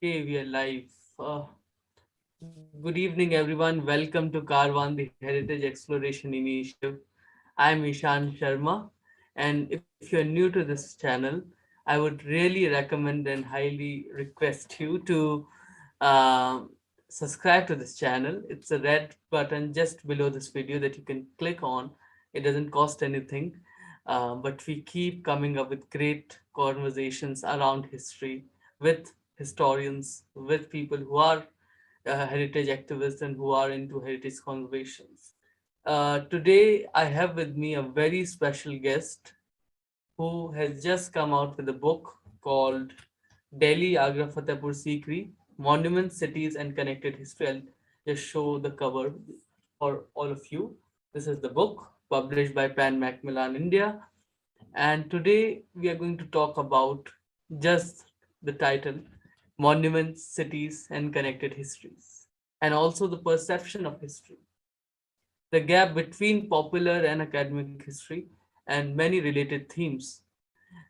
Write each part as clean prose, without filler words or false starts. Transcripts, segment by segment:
Okay, we are live. Good evening, everyone. Welcome to Karwan, the Heritage Exploration Initiative. I'm Ishan Sharma, and if you're new to this channel, I would really recommend and highly request you to subscribe to this channel. It's a red button just below this video that you can click on. It doesn't cost anything, but we keep coming up with great conversations around history with historians, with people who are heritage activists and who are into heritage conservations. Today, I have with me a very special guest who has just come out with a book called Delhi, Agra, Fatehpur Sikri, Monuments, Cities and Connected History. I'll just show the cover for all of you. This is the book published by Pan Macmillan India. And today we are going to talk about just the title Monuments, Cities and Connected Histories, and also the perception of history, the gap between popular and academic history, and many related themes.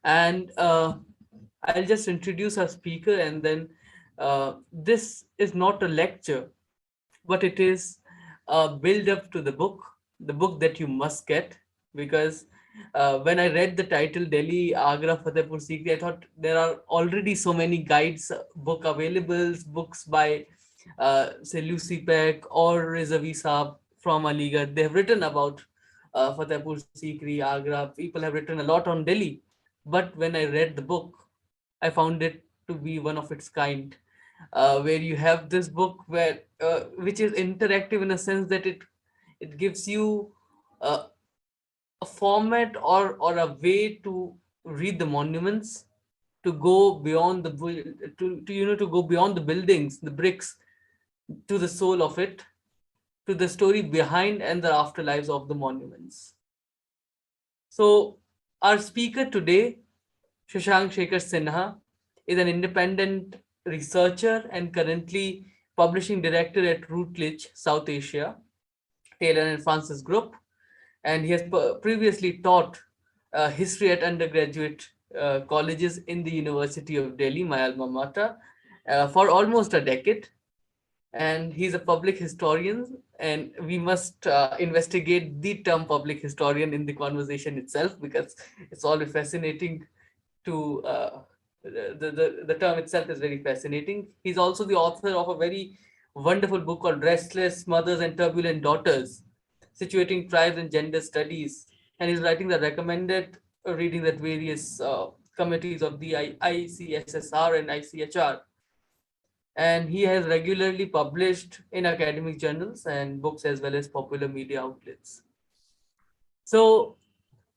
And I'll just introduce our speaker, and then this is not a lecture, but it is a build up to the book that you must get. Because when I read the title Delhi, Agra, Fatehpur Sikri, I thought there are already so many guides, book available, books by say Lucy Peck or Rizavi Saab from Aligarh. They have written about Fatehpur Sikri, Agra. People have written a lot on Delhi. But when I read the book, I found it to be one of its kind, where you have this book where which is interactive in a sense that it gives you uh, a format or a way to read the monuments, to go beyond to to go beyond the buildings, the bricks, to the soul of it, to the story behind and the afterlives of the monuments. So our speaker today, Shashank Shekhar Sinha, is an independent researcher and currently publishing director at Routledge, South Asia, Taylor and Francis Group, and he has previously taught history at undergraduate colleges in the University of Delhi, my alma mater, for almost a decade. And he's a public historian, and we must investigate the term public historian in the conversation itself, because it's always fascinating to the term itself is very fascinating. He's also the author of a very wonderful book called Restless Mothers and Turbulent Daughters, situating tribes and gender studies, and he's writing the recommended reading that various committees of the ICSSR and ICHR, and he has regularly published in academic journals and books as well as popular media outlets. So,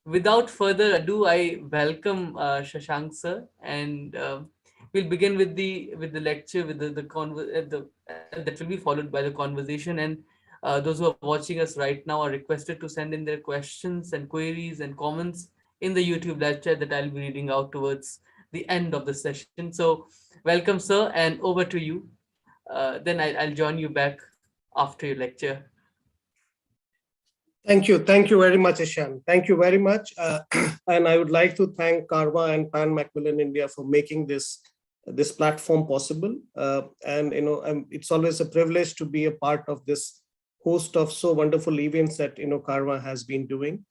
without further ado, I welcome Shashank sir, and we'll begin with the lecture, with that will be followed by the conversation. And those who are watching us right now are requested to send in their questions and queries and comments in the YouTube live chat that I'll be reading out towards the end of the session. So, welcome, sir, and over to you. Then I'll join you back after your lecture. Thank you very much, Ishan. Thank you very much. And I would like to thank Karma and Pan Macmillan India for making this platform possible. And it's always a privilege to be a part of this host of so wonderful events that Karma has been doing.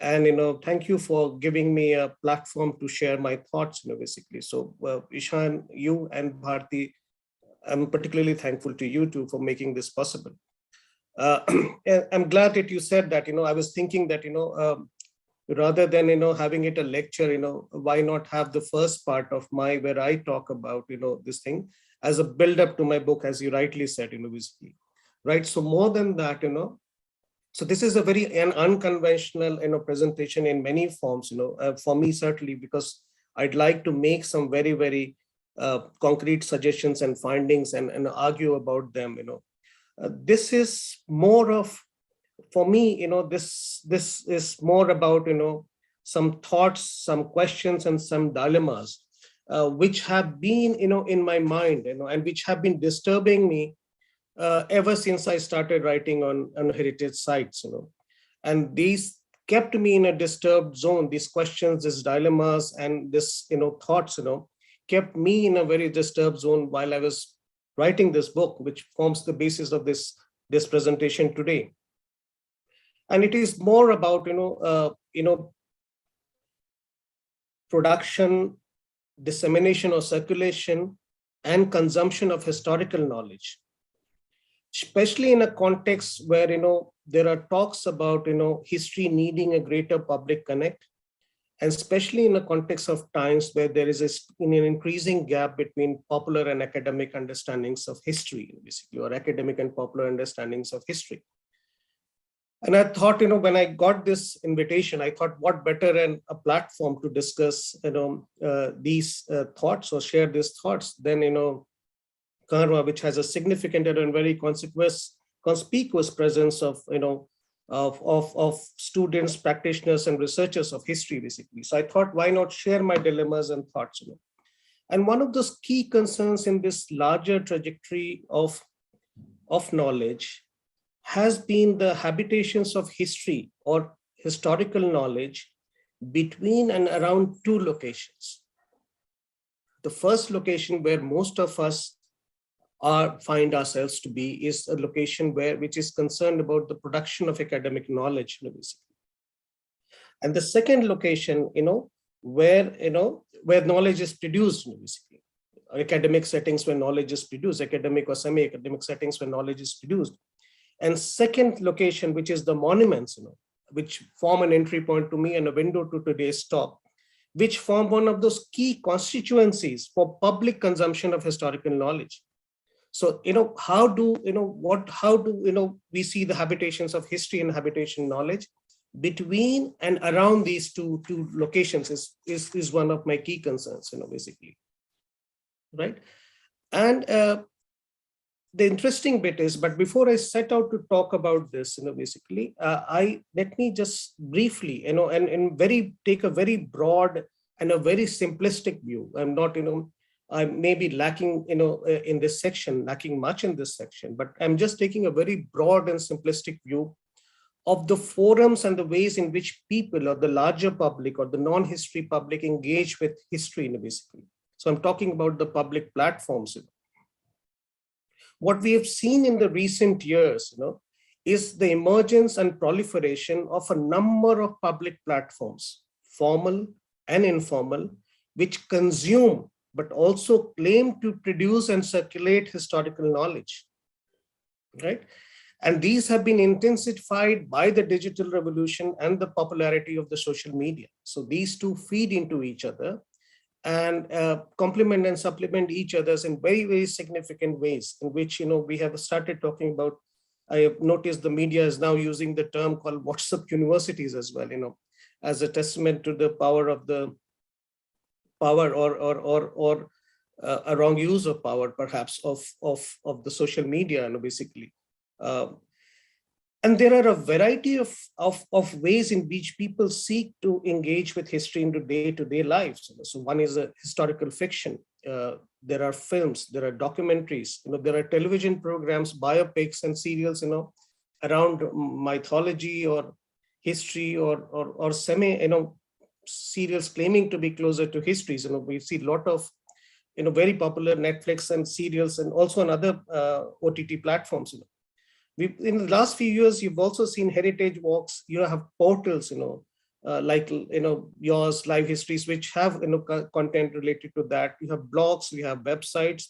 And thank you for giving me a platform to share my thoughts. Basically. So Ishan, you and Bharti, I'm particularly thankful to you too for making this possible. uh, I'm glad that you said that. I was thinking that, rather than, having it a lecture, why not have the first part of where I talk about, this thing as a build up to my book, as you rightly said, basically, right? So more than that, so this is a very an unconventional, presentation in many forms, for me, certainly, because I'd like to make some very, very concrete suggestions and findings and argue about them, this is more of, for me, this is more about, some thoughts, some questions, and some dilemmas, which have been, in my mind, and which have been disturbing me ever since I started writing on heritage sites, and these kept me in a disturbed zone. These questions, these dilemmas, and this, thoughts, kept me in a very disturbed zone while I was writing this book, which forms the basis of this presentation today. And it is more about production, dissemination or circulation, and consumption of historical knowledge, especially in a context where there are talks about history needing a greater public connect, and especially in a context of times where there is an increasing gap between popular and academic understandings of history, basically, or academic and popular understandings of history. And I thought, when I got this invitation, I thought, what better than a platform to discuss, these thoughts or share these thoughts than, Karma, which has a significant and very conspicuous presence of, of students, practitioners, and researchers of history, basically. So I thought, why not share my dilemmas and thoughts? And one of those key concerns in this larger trajectory of knowledge has been the habitations of history or historical knowledge between and around two locations. The first location where most of us find ourselves to be is a location which is concerned about the production of academic knowledge, basically. And the second location, where knowledge is produced, basically, academic settings where knowledge is produced, academic or semi-academic settings where knowledge is produced. And second location, which is the monuments, which form an entry point to me and a window to today's talk, which form one of those key constituencies for public consumption of historical knowledge. So, how do we see the habitations of history and habitation knowledge between and around these two locations is one of my key concerns, basically, right? And the interesting bit is, but before I set out to talk about this, basically, let me just briefly, and take a very broad and a very simplistic view. I'm not, I may be lacking, in this section, lacking much in this section, but I'm just taking a very broad and simplistic view of the forums and the ways in which people or the larger public or the non-history public engage with history, basically. So I'm talking about the public platforms. What we have seen in the recent years, is the emergence and proliferation of a number of public platforms, formal and informal, which consume but also claim to produce and circulate historical knowledge, right? And these have been intensified by the digital revolution and the popularity of the social media. So these two feed into each other and complement and supplement each other's in very, very significant ways, in which, we have started talking about. I have noticed the media is now using the term called WhatsApp universities as well, as a testament to the power of the power or a wrong use of power, perhaps, of the social media, basically. And there are a variety of ways in which people seek to engage with history into day-to-day lives. So one is a historical fiction. There are films, there are documentaries, there are television programs, biopics, and serials, around mythology or history or semi, serials claiming to be closer to histories. We see a lot of, very popular Netflix and serials, and also on other OTT platforms. In the last few years, you've also seen heritage walks. You have portals, like yours, Live Histories, which have content related to that. You have blogs, we have websites,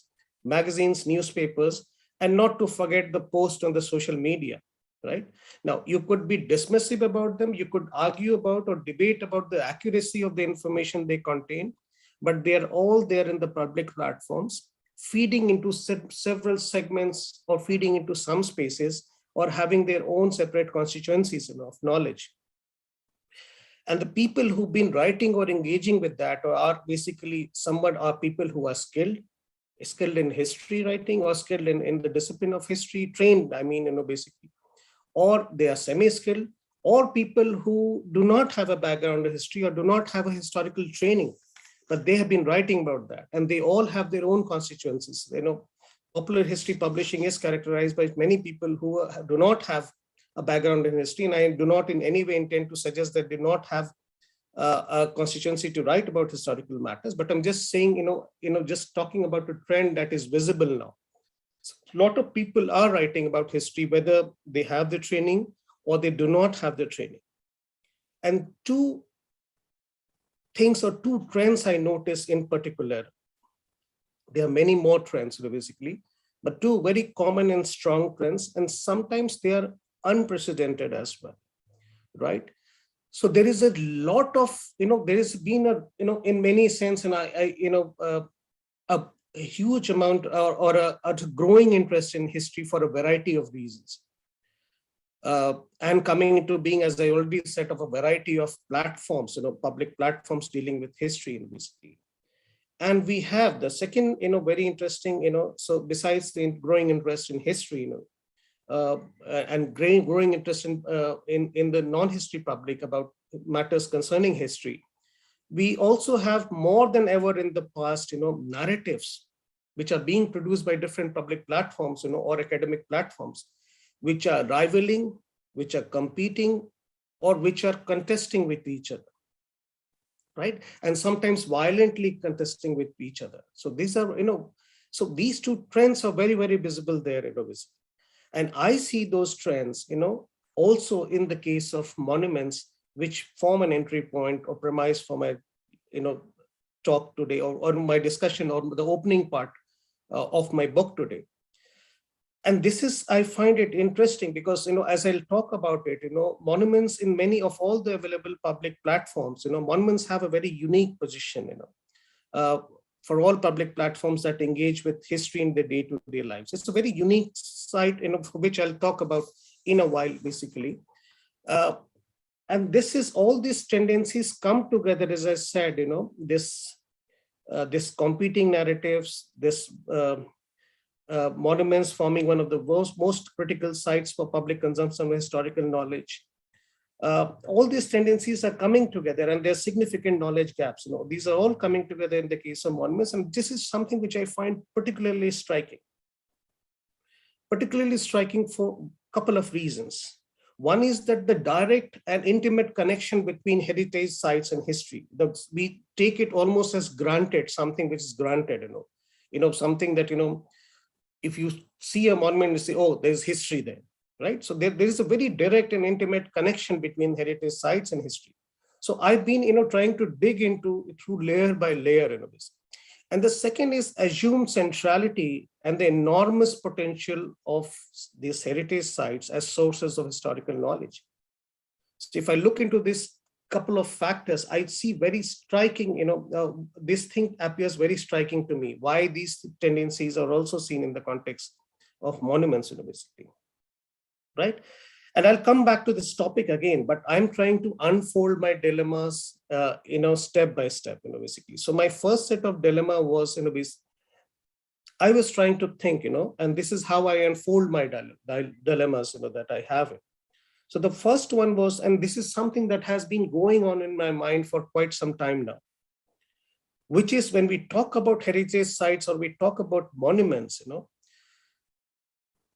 magazines, newspapers, and not to forget the post on the social media. Right now, you could be dismissive about them. You could argue about or debate about the accuracy of the information they contain, but they are all there in the public platforms, feeding into several segments or feeding into some spaces or having their own separate constituencies of knowledge. And the people who've been writing or engaging with that are basically are people who are skilled in history writing or skilled in the discipline of history, trained, basically, or they are semi-skilled, or people who do not have a background in history or do not have a historical training, but they have been writing about that, and they all have their own constituencies. Popular history publishing is characterized by many people who do not have a background in history, and I do not in any way intend to suggest that they do not have a constituency to write about historical matters, but I'm just saying, just talking about a trend that is visible now. So a lot of people are writing about history, whether they have the training or they do not have the training. And two things or two trends I notice in particular. There are many more trends, basically, but two very common and strong trends, and sometimes they are unprecedented as well, right? So there is a lot of, there has been a, in many sense, and a huge amount or a growing interest in history for a variety of reasons. And coming into being, as I already said, of a variety of platforms, public platforms dealing with history in basically. And we have the second, very interesting, so besides the growing interest in history, and growing interest in the non-history public about matters concerning history, we also have more than ever in the past, narratives which are being produced by different public platforms, or academic platforms, which are rivaling, which are competing, or which are contesting with each other, right? And sometimes violently contesting with each other. So these are, so these two trends are very, very visible there, and I see those trends, also in the case of monuments, which form an entry point or premise for my, talk today, or my discussion, or the opening part of my book today. And this is, I find it interesting because, as I'll talk about it, monuments in many of all the available public platforms, monuments have a very unique position, uh, for all public platforms that engage with history in their day-to-day lives. It's a very unique site, for which I'll talk about in a while, basically. And this is, all these tendencies come together, as I said, this competing narratives, this monuments forming one of the most critical sites for public consumption of historical knowledge. All these tendencies are coming together, and there's significant knowledge gaps. These are all coming together in the case of monuments, and this is something which I find particularly striking. Particularly striking for a couple of reasons. One is that the direct and intimate connection between heritage sites and history. We take it almost as granted, something which is granted, something that, if you see a monument, you say, oh, there's history there, right? So there is a very direct and intimate connection between heritage sites and history. So I've been, trying to dig into through layer by layer, this. And the second is assumed centrality and the enormous potential of these heritage sites as sources of historical knowledge. So if I look into this couple of factors, I see very striking, this thing appears very striking to me, why these tendencies are also seen in the context of monuments, basically, right? And I'll come back to this topic again, but I'm trying to unfold my dilemmas, step by step, basically. So my first set of dilemma was, I was trying to think, and this is how I unfold my dilemmas, that I have it. So the first one was, and this is something that has been going on in my mind for quite some time now, which is when we talk about heritage sites or we talk about monuments,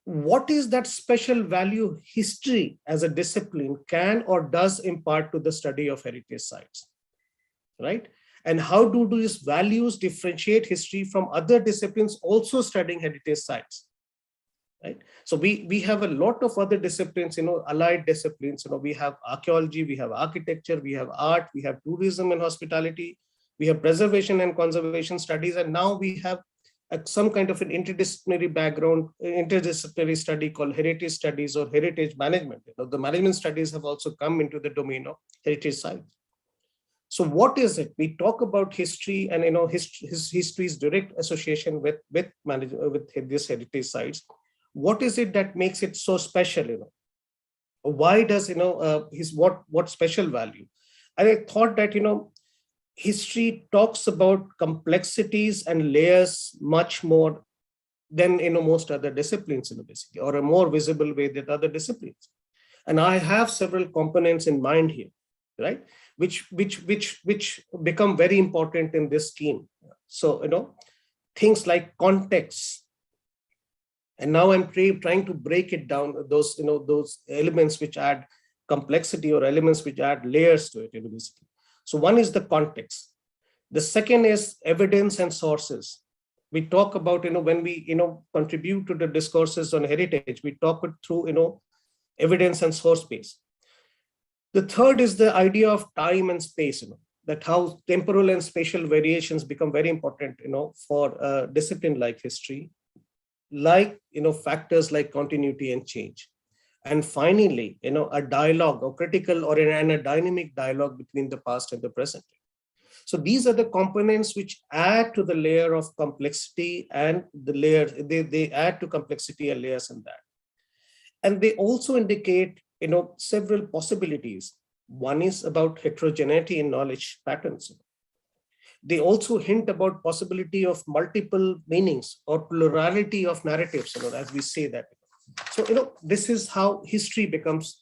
what is that special value history as a discipline can or does impart to the study of heritage sites, right? And how do these values differentiate history from other disciplines also studying heritage sites? Right. So we have a lot of other disciplines, allied disciplines. We have archaeology, we have architecture, we have art, we have tourism and hospitality, we have preservation and conservation studies, and now we have some kind of an interdisciplinary background, interdisciplinary study called heritage studies or heritage management. The management studies have also come into the domain of heritage sites. So what is it? We talk about history and history's direct association with this heritage sites. What is it that makes it so special? Why does what special value? And I thought that history talks about complexities and layers much more than most other disciplines, basically, or a more visible way than other disciplines. And I have several components in mind here, right? Which become very important in this scheme. So things like context. And now I'm trying to break it down, those elements which add complexity or elements which add layers to it, basically. So one is the context. The second is evidence and sources. We talk about, when we, contribute to the discourses on heritage, we talk it through, evidence and source base. The third is the idea of time and space, that how temporal and spatial variations become very important, for a discipline like history, like, factors like continuity and change. And finally, a dialogue or critical or a dynamic dialogue between the past and the present. So these are the components which add to the layer of complexity, and the layer, they add to complexity and layers in that. And they also indicate, several possibilities. One is about heterogeneity in knowledge patterns. They also hint about possibility of multiple meanings or plurality of narratives, as we say that. So, this is how history becomes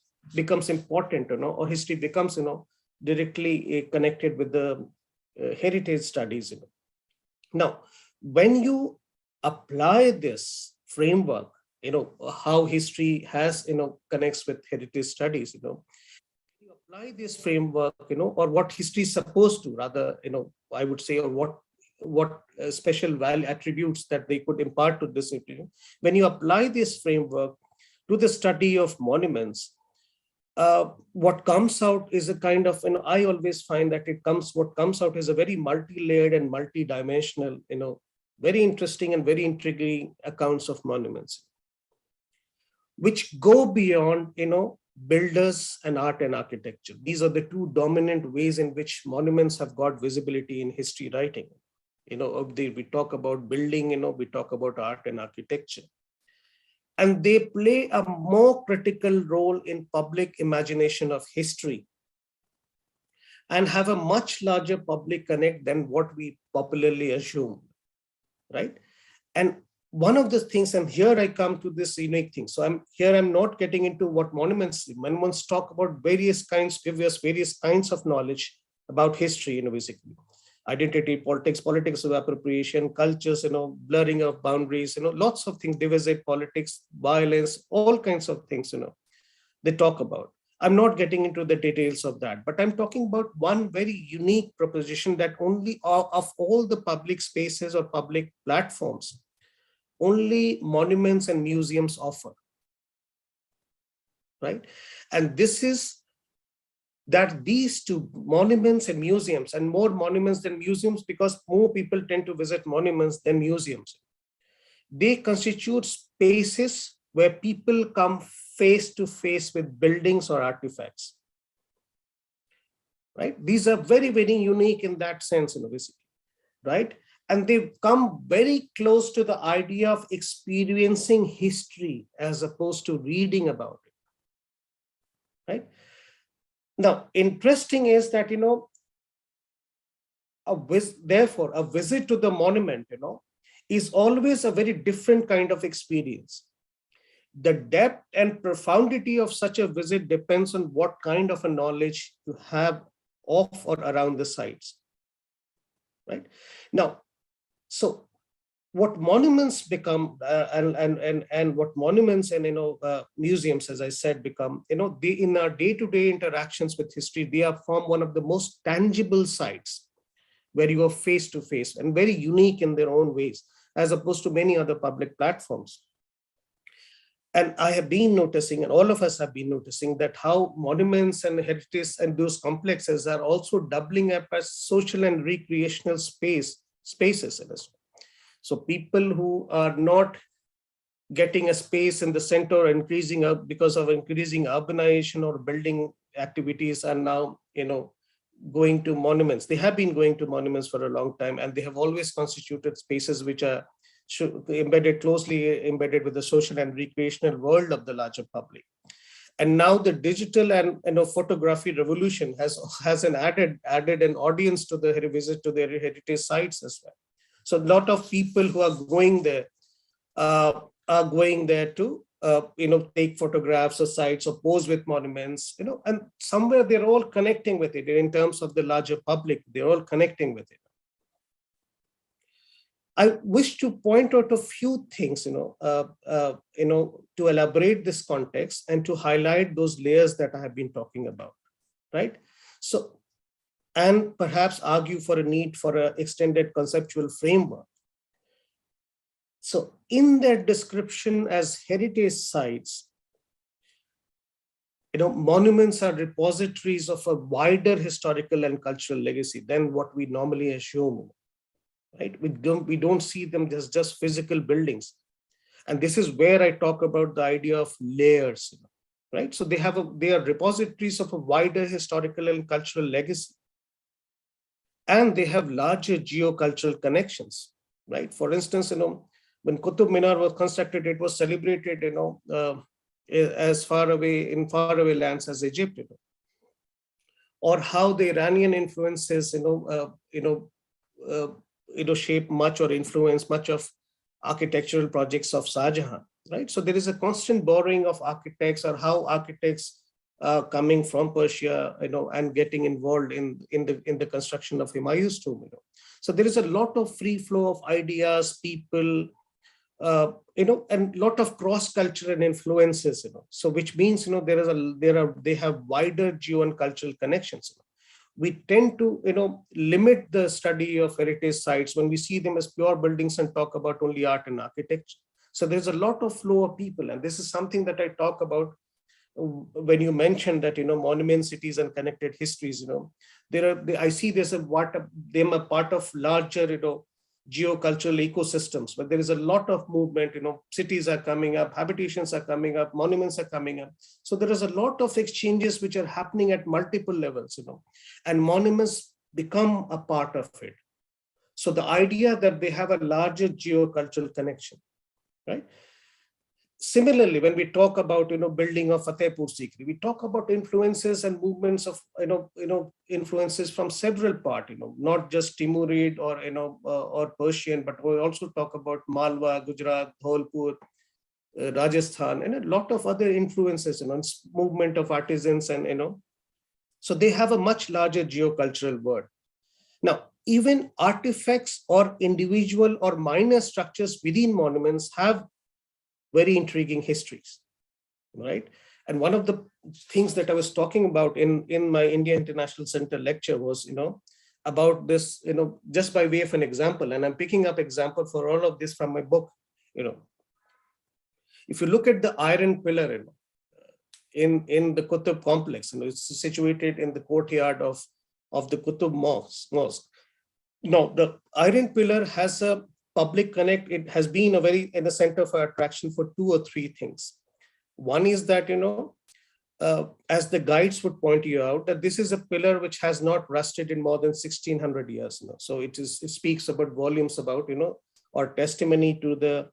important, or history becomes, directly connected with the heritage studies. Now, when you apply this framework, how history has, connects with heritage studies, you apply this framework, or what history is supposed to, rather, I would say, or what special value attributes that they could impart to this. When you apply this framework to the study of monuments, what comes out is a kind of, I always find that what comes out is a very multi-layered and multi-dimensional, very interesting and very intriguing accounts of monuments, which go beyond, builders and art and architecture. These are the two dominant ways in which monuments have got visibility in history writing. We talk about building, we talk about art and architecture. And they play a more critical role in public imagination of history and have a much larger public connect than what we popularly assume, right? And one of the things, and here I come to this unique thing. So I'm not getting into what monuments talk about various kinds, give us various kinds of knowledge about history, basically. Identity, politics of appropriation, cultures, blurring of boundaries, lots of things, divisive politics, violence, all kinds of things, they talk about. I'm not getting into the details of that, but I'm talking about one very unique proposition that only of all the public spaces or public platforms, only monuments and museums offer, right? And this is that these two, monuments and museums, and more monuments than museums because more people tend to visit monuments than museums, they constitute spaces where people come face to face with buildings or artifacts, right? These are very, very unique in that sense, basically, right? And they come very close to the idea of experiencing history as opposed to reading about it, right? Now, interesting is that, therefore, a visit to the monument, is always a very different kind of experience. The depth and profundity of such a visit depends on what kind of a knowledge you have of or around the sites, right? Now, so what monuments become, and what monuments and museums, as I said, become, they, in our day-to-day interactions with history, they are form one of the most tangible sites where you are face to face, and very unique in their own ways, as opposed to many other public platforms. And I have been noticing, and all of us have been noticing, that how monuments and heritage and those complexes are also doubling up as social and recreational spaces in this. So people who are not getting a space in the center, increasing up because of increasing urbanization or building activities, are now, going to monuments. They have been going to monuments for a long time, and they have always constituted spaces which are closely embedded with the social and recreational world of the larger public. And now the digital and photography revolution has an added an audience to the visit to their heritage sites as well. So a lot of people who are going there to take photographs of sites or pose with monuments, and somewhere they're all connecting with it in terms of the larger public. They're all connecting with it. I wish to point out a few things, to elaborate this context and to highlight those layers that I have been talking about, right? So and perhaps argue for a need for an extended conceptual framework. So in their description as heritage sites, monuments are repositories of a wider historical and cultural legacy than what we normally assume, right? We don't see them as just physical buildings. And this is where I talk about the idea of layers, right? So they are repositories of a wider historical and cultural legacy, and they have larger geocultural connections, right? For instance, when Qutub Minar was constructed, it was celebrated, as far away lands as Egypt, or how the Iranian influences, uh, shape much or influence much of architectural projects of Shah Jahan, right? So there is a constant borrowing of architects, or how architects coming from Persia, and getting involved in the construction of Humayun's tomb. So there is a lot of free flow of ideas, people, and lot of cross-cultural influences, so which means, they have wider geo and cultural connections. We tend to, limit the study of heritage sites when we see them as pure buildings and talk about only art and architecture. So there's a lot of flow of people, and this is something that I talk about when you mentioned that, monument cities and connected histories. I see there's them a part of larger, geocultural ecosystems, but there is a lot of movement. Cities are coming up, habitations are coming up, monuments are coming up. So there is a lot of exchanges which are happening at multiple levels, and monuments become a part of it. So the idea that they have a larger geocultural connection, right? Similarly, when we talk about, building of Fatehpur Sikri, we talk about influences and movements of, influences from several parts, not just Timurid or, or Persian, but we also talk about Malwa, Gujarat, Dholpur, Rajasthan, and a lot of other influences, movement of artisans, and, so they have a much larger geocultural world. Now, even artifacts or individual or minor structures within monuments have very intriguing histories, right? And one of the things that I was talking about in my India International Center lecture was, about this, just by way of an example, and I'm picking up example for all of this from my book. If you look at the iron pillar, in the Qutub complex, it's situated in the courtyard of the Qutub Mosque. Now, the iron pillar has a public connect. It has been in the center for attraction for two or three things. One is that, as the guides would point you out, that this is a pillar which has not rusted in more than 1600 years. So it speaks about volumes about, or testimony to the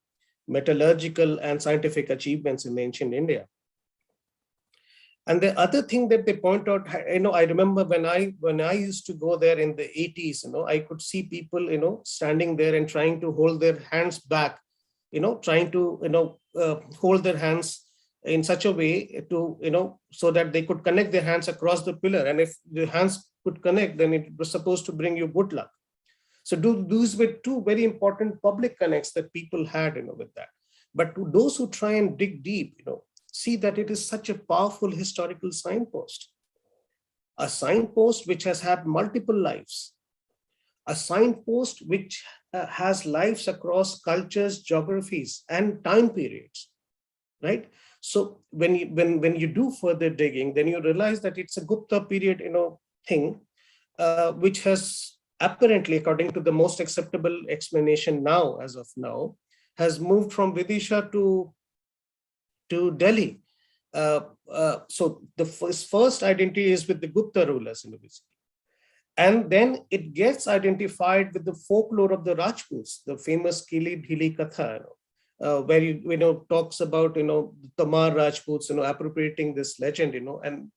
metallurgical and scientific achievements in ancient India. And the other thing that they point out, I remember when I used to go there in the 80s, I could see people, standing there and trying to hold their hands back, trying to, hold their hands in such a way to, so that they could connect their hands across the pillar. And if the hands could connect, then it was supposed to bring you good luck. So those were two very important public connects that people had, with that. But to those who try and dig deep, see that it is such a powerful historical signpost. A signpost which has had multiple lives. A signpost which has lives across cultures, geographies, and time periods, right? So when you do further digging, then you realize that it's a Gupta period, thing, which has apparently, according to the most acceptable explanation now, as of now, has moved from Vidisha to Delhi. So the first identity is with the Gupta rulers, and then it gets identified with the folklore of the Rajputs, the famous Kili Bhili Katha, where talks about the Tamar Rajputs, appropriating this legend, and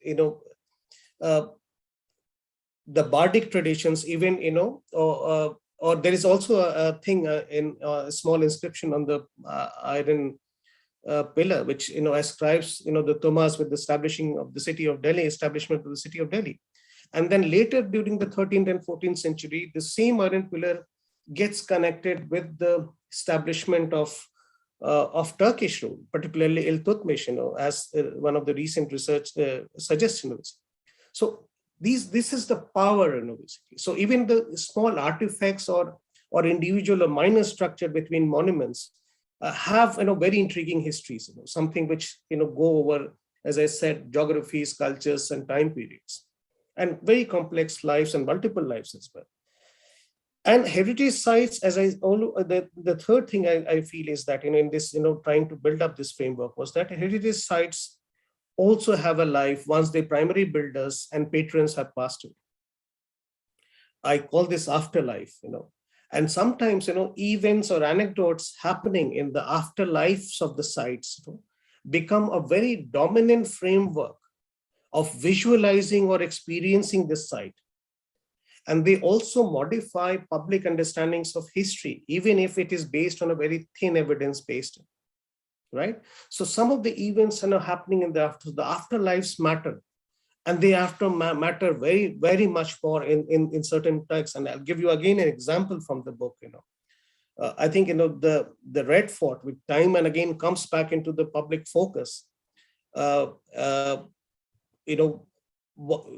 the bardic traditions, even or there is also a thing in a small inscription on the iron pillar, which ascribes the Thomas with the establishment of the city of Delhi. And then later, during the 13th and 14th century, the same iron pillar gets connected with the establishment of Turkish rule, particularly Iltutmish, as one of the recent research suggests. So This is the power, basically. So even the small artifacts or individual or minor structure between monuments have, very intriguing histories, something which, go over, as I said, geographies, cultures, and time periods, and very complex lives and multiple lives as well. And heritage sites, as the third thing I feel is that, in this, trying to build up this framework, was that heritage sites also have a life once their primary builders and patrons have passed away. I call this afterlife, and sometimes, events or anecdotes happening in the afterlives of the sites, become a very dominant framework of visualizing or experiencing this site. And they also modify public understandings of history, even if it is based on a very thin evidence based, right? So some of the events are happening in the afterlives matter, and they matter very, very much more in certain texts. And I'll give you again an example from the book. I think, the Red Fort, with time and again comes back into the public focus. Uh, uh, you know,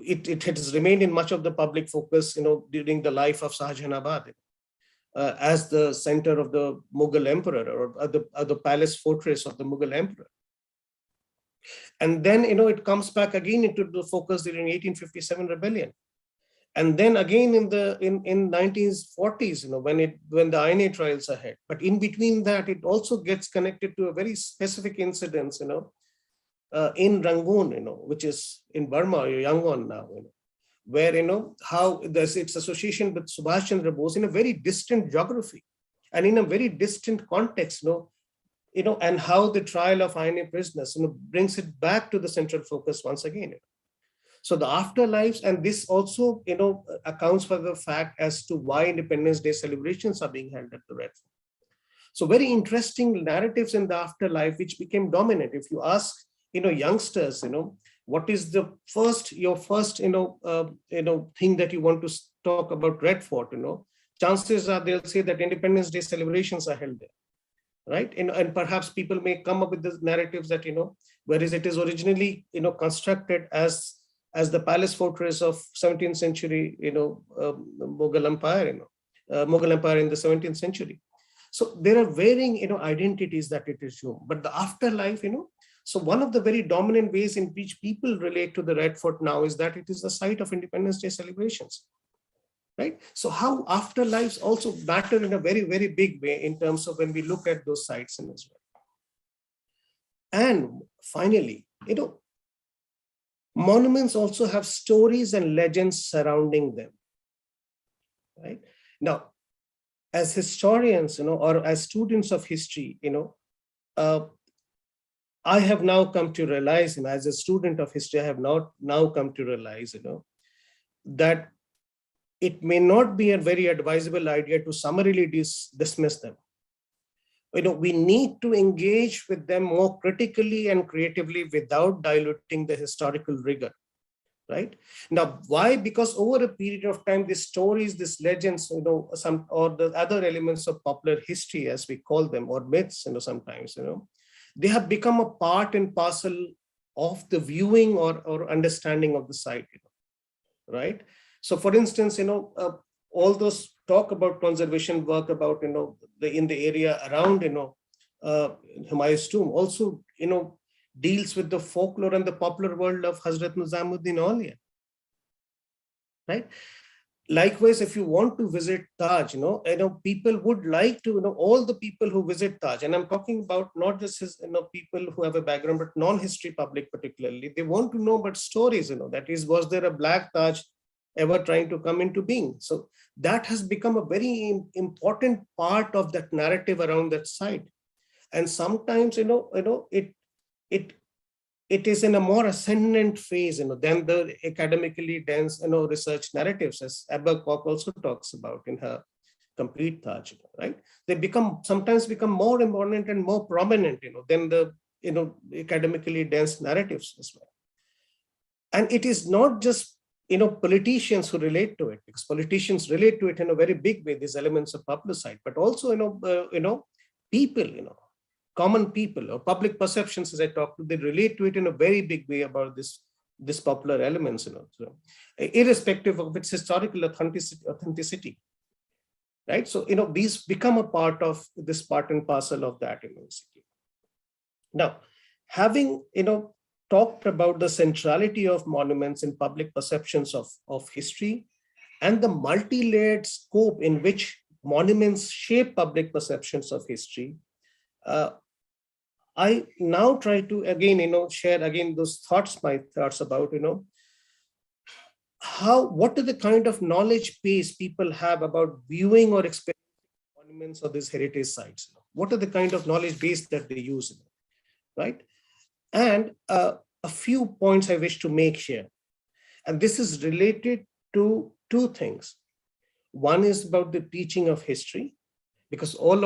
it has remained in much of the public focus, during the life of Shahjahanabad, as the center of the Mughal emperor, or the palace fortress of the Mughal emperor. And then, it comes back again into the focus during 1857 rebellion. And then again in 1940s, when the INA trials are had. But in between that, it also gets connected to a very specific incidents, in Rangoon, which is in Burma, or Yangon now, where, how there's its association with Subhash Chandra Bose in a very distant geography and in a very distant context, and how the trial of INA prisoners, brings it back to the central focus once again. So the afterlives, and this also, accounts for the fact as to why Independence Day celebrations are being held at the Red Fort. So very interesting narratives in the afterlife, which became dominant. If you ask, youngsters, what is your first, thing that you want to talk about Red Fort, chances are they'll say that Independence Day celebrations are held there, right? And perhaps people may come up with the narratives that, whereas it is originally, constructed as the palace fortress of 17th century, Mughal Empire, Mughal Empire in the 17th century. So there are varying, identities that it is shown. But the afterlife, so one of the very dominant ways in which people relate to the Red Fort now is that it is the site of Independence Day celebrations, right? So how afterlives also matter in a very, very big way in terms of when we look at those sites in Israel. And finally, monuments also have stories and legends surrounding them, right? Now, as historians, or as students of history, I have now come to realize, as a student of history, I have now come to realize, that it may not be a very advisable idea to summarily dismiss them. We need to engage with them more critically and creatively without diluting the historical rigor, right? Now, why? Because over a period of time, these stories, these legends, some or the other elements of popular history, as we call them, or myths, sometimes, they have become a part and parcel of the viewing or understanding of the site, right? So, for instance, all those talk about conservation work about, in the area around, Humayun's tomb also, deals with the folklore and the popular world of Hazrat Nizamuddin Aulia, right? Likewise, if you want to visit Taj, people would like to, all the people who visit Taj, and I'm talking about not just people who have a background, but non-history public particularly, they want to know about stories, that is, was there a black Taj ever trying to come into being? So that has become a very important part of that narrative around that site. And sometimes, it is in a more ascendant phase, than the academically dense, research narratives, as Abba Koch also talks about in her Complete Taj, right? They sometimes become more important and more prominent, than the, academically dense narratives as well. And it is not just, politicians who relate to it, because politicians relate to it in a very big way, these elements of publicite, but also, people, common people or public perceptions, as I talked to, they relate to it in a very big way about this popular elements, so, irrespective of its historical authenticity, right? So, these become a part of this part and parcel of that, basically. Now, having, talked about the centrality of monuments in public perceptions of history and the multi-layered scope in which monuments shape public perceptions of history, uh, I now try to again, share again those thoughts, my thoughts about, what are the kind of knowledge base people have about viewing or experiencing monuments or these heritage sites? What are the kind of knowledge base that they use, right? And a few points I wish to make here, and this is related to two things. One is about the teaching of history, because all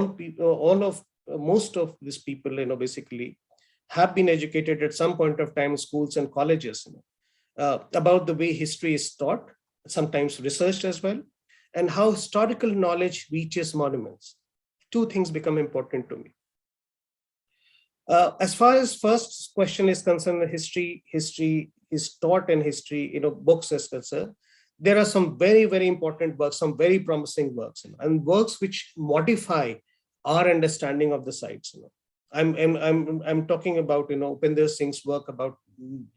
people, most of these people, basically have been educated at some point of time in schools and colleges, about the way history is taught, sometimes researched as well, and how historical knowledge reaches monuments. Two things become important to me. As far as first question is concerned, history is taught in history, books is concerned. There are some very, very important works, some very promising works, and works which modify our understanding of the sites. I'm talking about, Upinder Singh's work about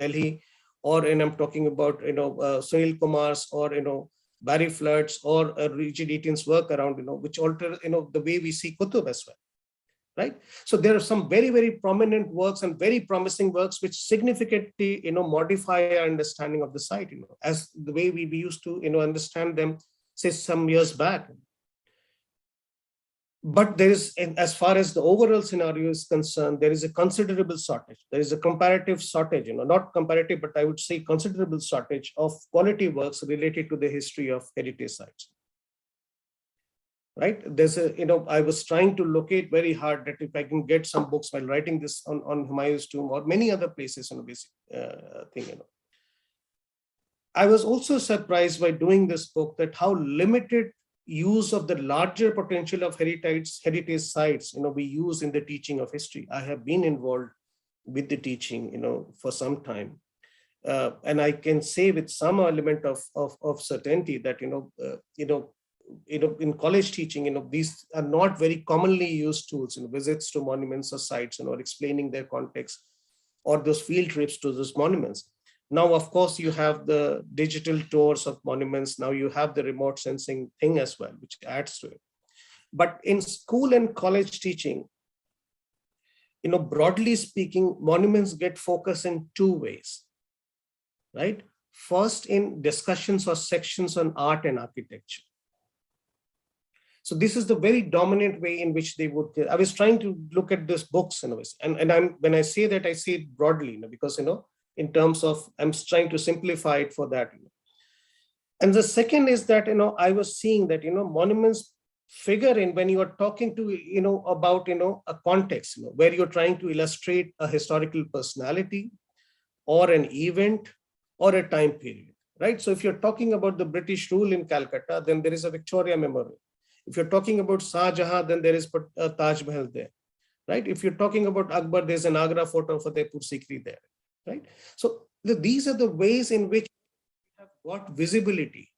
Delhi, and I'm talking about, Sunil Kumar's, or, Barry Flood's, or Richard Eaton's work around, which alter, the way we see Kutub as well. Right. So there are some very, very prominent works and very promising works which significantly, modify our understanding of the site, as the way we used to, understand them, say, some years back. But there is, as far as the overall scenario is concerned, there is a considerable shortage. There is a comparative shortage, not comparative, but I would say considerable shortage of quality works related to the history of heritage sites. Right, there's a, I was trying to locate very hard that if I can get some books while writing this on Humayun's tomb or many other places, basic thing. I was also surprised by doing this book that how limited use of the larger potential of heritage sites, we use in the teaching of history. I have been involved with the teaching, for some time, and I can say with some element of certainty that in college teaching, these are not very commonly used tools, visits to monuments or sites, or explaining their context, or those field trips to those monuments. Now, of course, you have the digital tours of monuments. Now you have the remote sensing thing as well, which adds to it. But in school and college teaching, broadly speaking, monuments get focused in two ways, right? First, in discussions or sections on art and architecture. So this is the very dominant way in which they would. I was trying to look at these books, and when I say that, I say it broadly, because in terms of, I'm trying to simplify it for that. And the second is that I was seeing that monuments figure in when you are talking to about a context, where you're trying to illustrate a historical personality, or an event, or a time period, right? So if you're talking about the British rule in Calcutta, then there is a Victoria Memorial. If you're talking about Shah Jahan, then there is a Taj Mahal there, right? If you're talking about Akbar, there's an Agra Fort of Fatehpur Sikri there, right? So these are the ways in which we have got visibility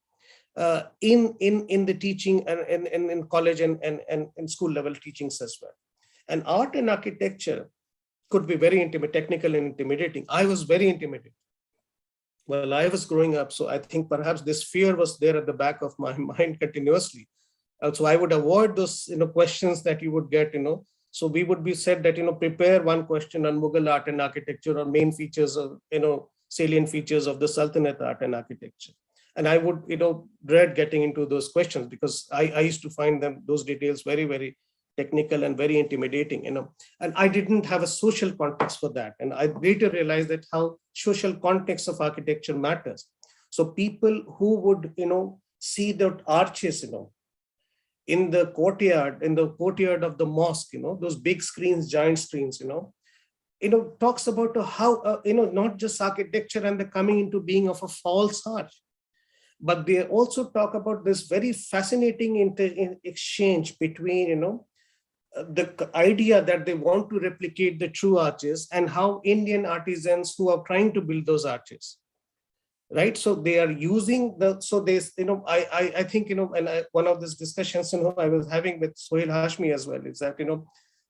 in the teaching and in college and school level teachings as well. And art and architecture could be very technical and intimidating. I was very intimidated while I was growing up. So I think perhaps this fear was there at the back of my mind continuously. So I would avoid those questions that you would get. So we would be said that prepare one question on Mughal art and architecture, or main features of salient features of the Sultanate art and architecture. And I would dread getting into those questions, because I used to find those details very, very technical and very intimidating. And I didn't have a social context for that. And I later realized that how social context of architecture matters. So people who would see the arches in the courtyard of the mosque, those big screens, giant screens, talks about how, not just architecture and the coming into being of a false arch, but they also talk about this very fascinating exchange between, the idea that they want to replicate the true arches, and how Indian artisans who are trying to build those arches, right? So they are using the, so they, I think, and one of these discussions, I was having with Sohail Hashmi as well, is that,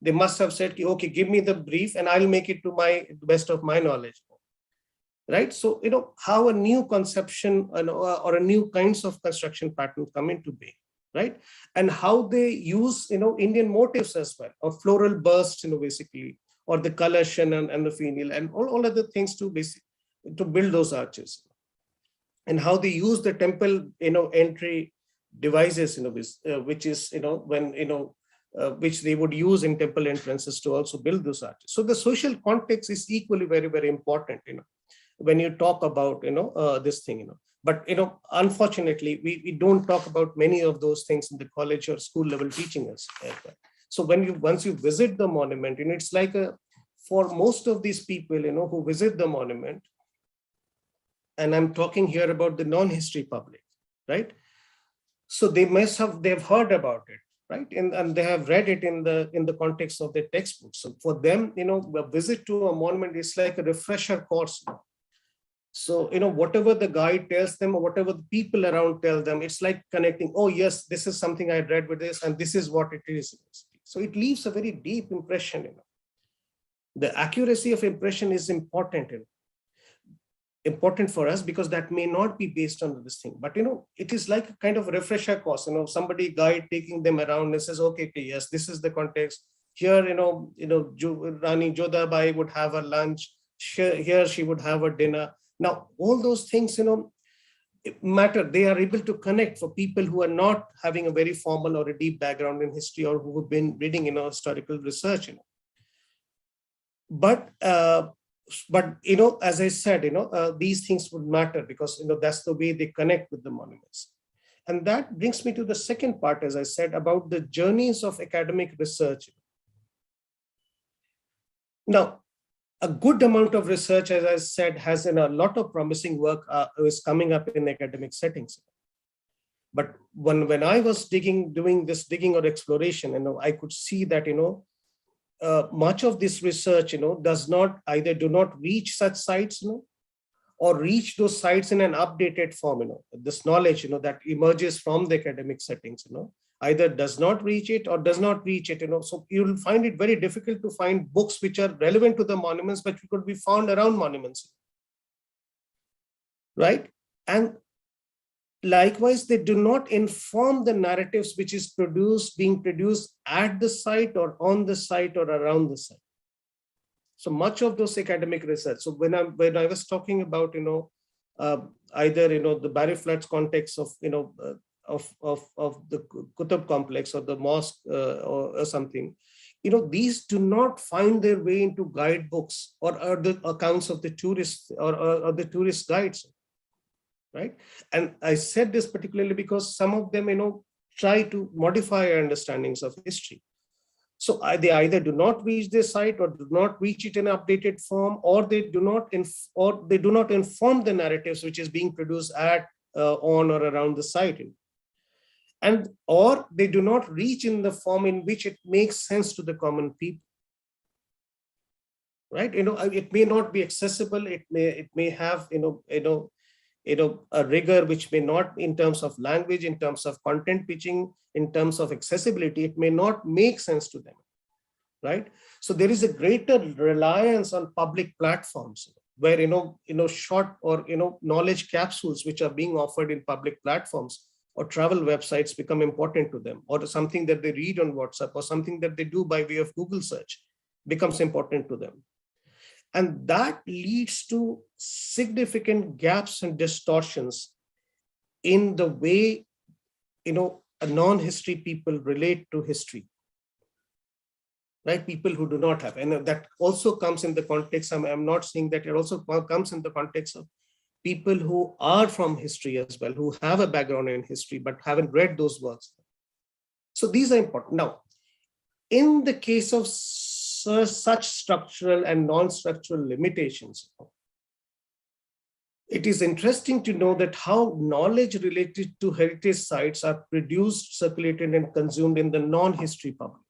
they must have said, okay, give me the brief and I'll make it to my best of my knowledge, right? So, how a new conception, or a new kinds of construction pattern come into being, right? And how they use, Indian motifs as well, or floral bursts, basically, or the kalash and the finial and all other things to to build those arches, and how they use the temple, entry devices, which is, when, which they would use in temple entrances to also build those arches. So the social context is equally very, very important, when you talk about, this thing, but, unfortunately, we don't talk about many of those things in the college or school level teaching as well. So once you visit the monument, it's like for most of these people, who visit the monument, and I'm talking here about the non-history public, right? So they've heard about it, right? And they have read it in the context of their textbooks. So for them, a visit to a monument is like a refresher course. So, whatever the guide tells them or whatever the people around tell them, it's like connecting, oh yes, this is something I read with this, and this is what it is. So it leaves a very deep impression. The accuracy of impression is important, important for us, because that may not be based on this thing, but it is like a kind of refresher course. Somebody guide taking them around and says, okay, yes, this is the context here. Rani Jodhabai would have a lunch here, she would have a dinner. Now all those things matter. They are able to connect for people who are not having a very formal or a deep background in history, or who have been reading historical research. But as I said, these things would matter, because that's the way they connect with the monuments. And that brings me to the second part, as I said, about the journeys of academic research. Now, a good amount of research, as I said, has a lot of promising work is coming up in academic settings. But when I was doing this digging or exploration, I could see that much of this research, do not reach such sites, or reach those sites in an updated form. This knowledge, that emerges from the academic settings, either does not reach it or does not reach it. So you will find it very difficult to find books which are relevant to the monuments, but could be found around monuments, right? And likewise, they do not inform the narratives which is being produced at the site or on the site or around the site. So much of those academic research. So when I was talking about either the Barry Floods context of of the Qutb complex or the mosque or something, these do not find their way into guidebooks or the accounts of the tourists or the tourist guides. Right. And I said this particularly because some of them, try to modify our understandings of history. So they either do not reach their site or do not reach it in updated form, or they do not inform the narratives which is being produced at, on or around the site. And or they do not reach in the form in which it makes sense to the common people. Right. It may not be accessible. It may have, a rigor which may not, in terms of language, in terms of content pitching, in terms of accessibility, it may not make sense to them, right? So there is a greater reliance on public platforms where, short or, knowledge capsules which are being offered in public platforms or travel websites become important to them, or something that they read on WhatsApp or something that they do by way of Google search becomes important to them. And that leads to significant gaps and distortions in the way, a non-history people relate to history, right? People who do not have, and that also comes in the context, I'm not saying that, it also comes in the context of people who are from history as well, who have a background in history, but haven't read those works. So these are important. Now, in the case of such structural and non-structural limitations, it is interesting to know that how knowledge related to heritage sites are produced, circulated, and consumed in the non-history public.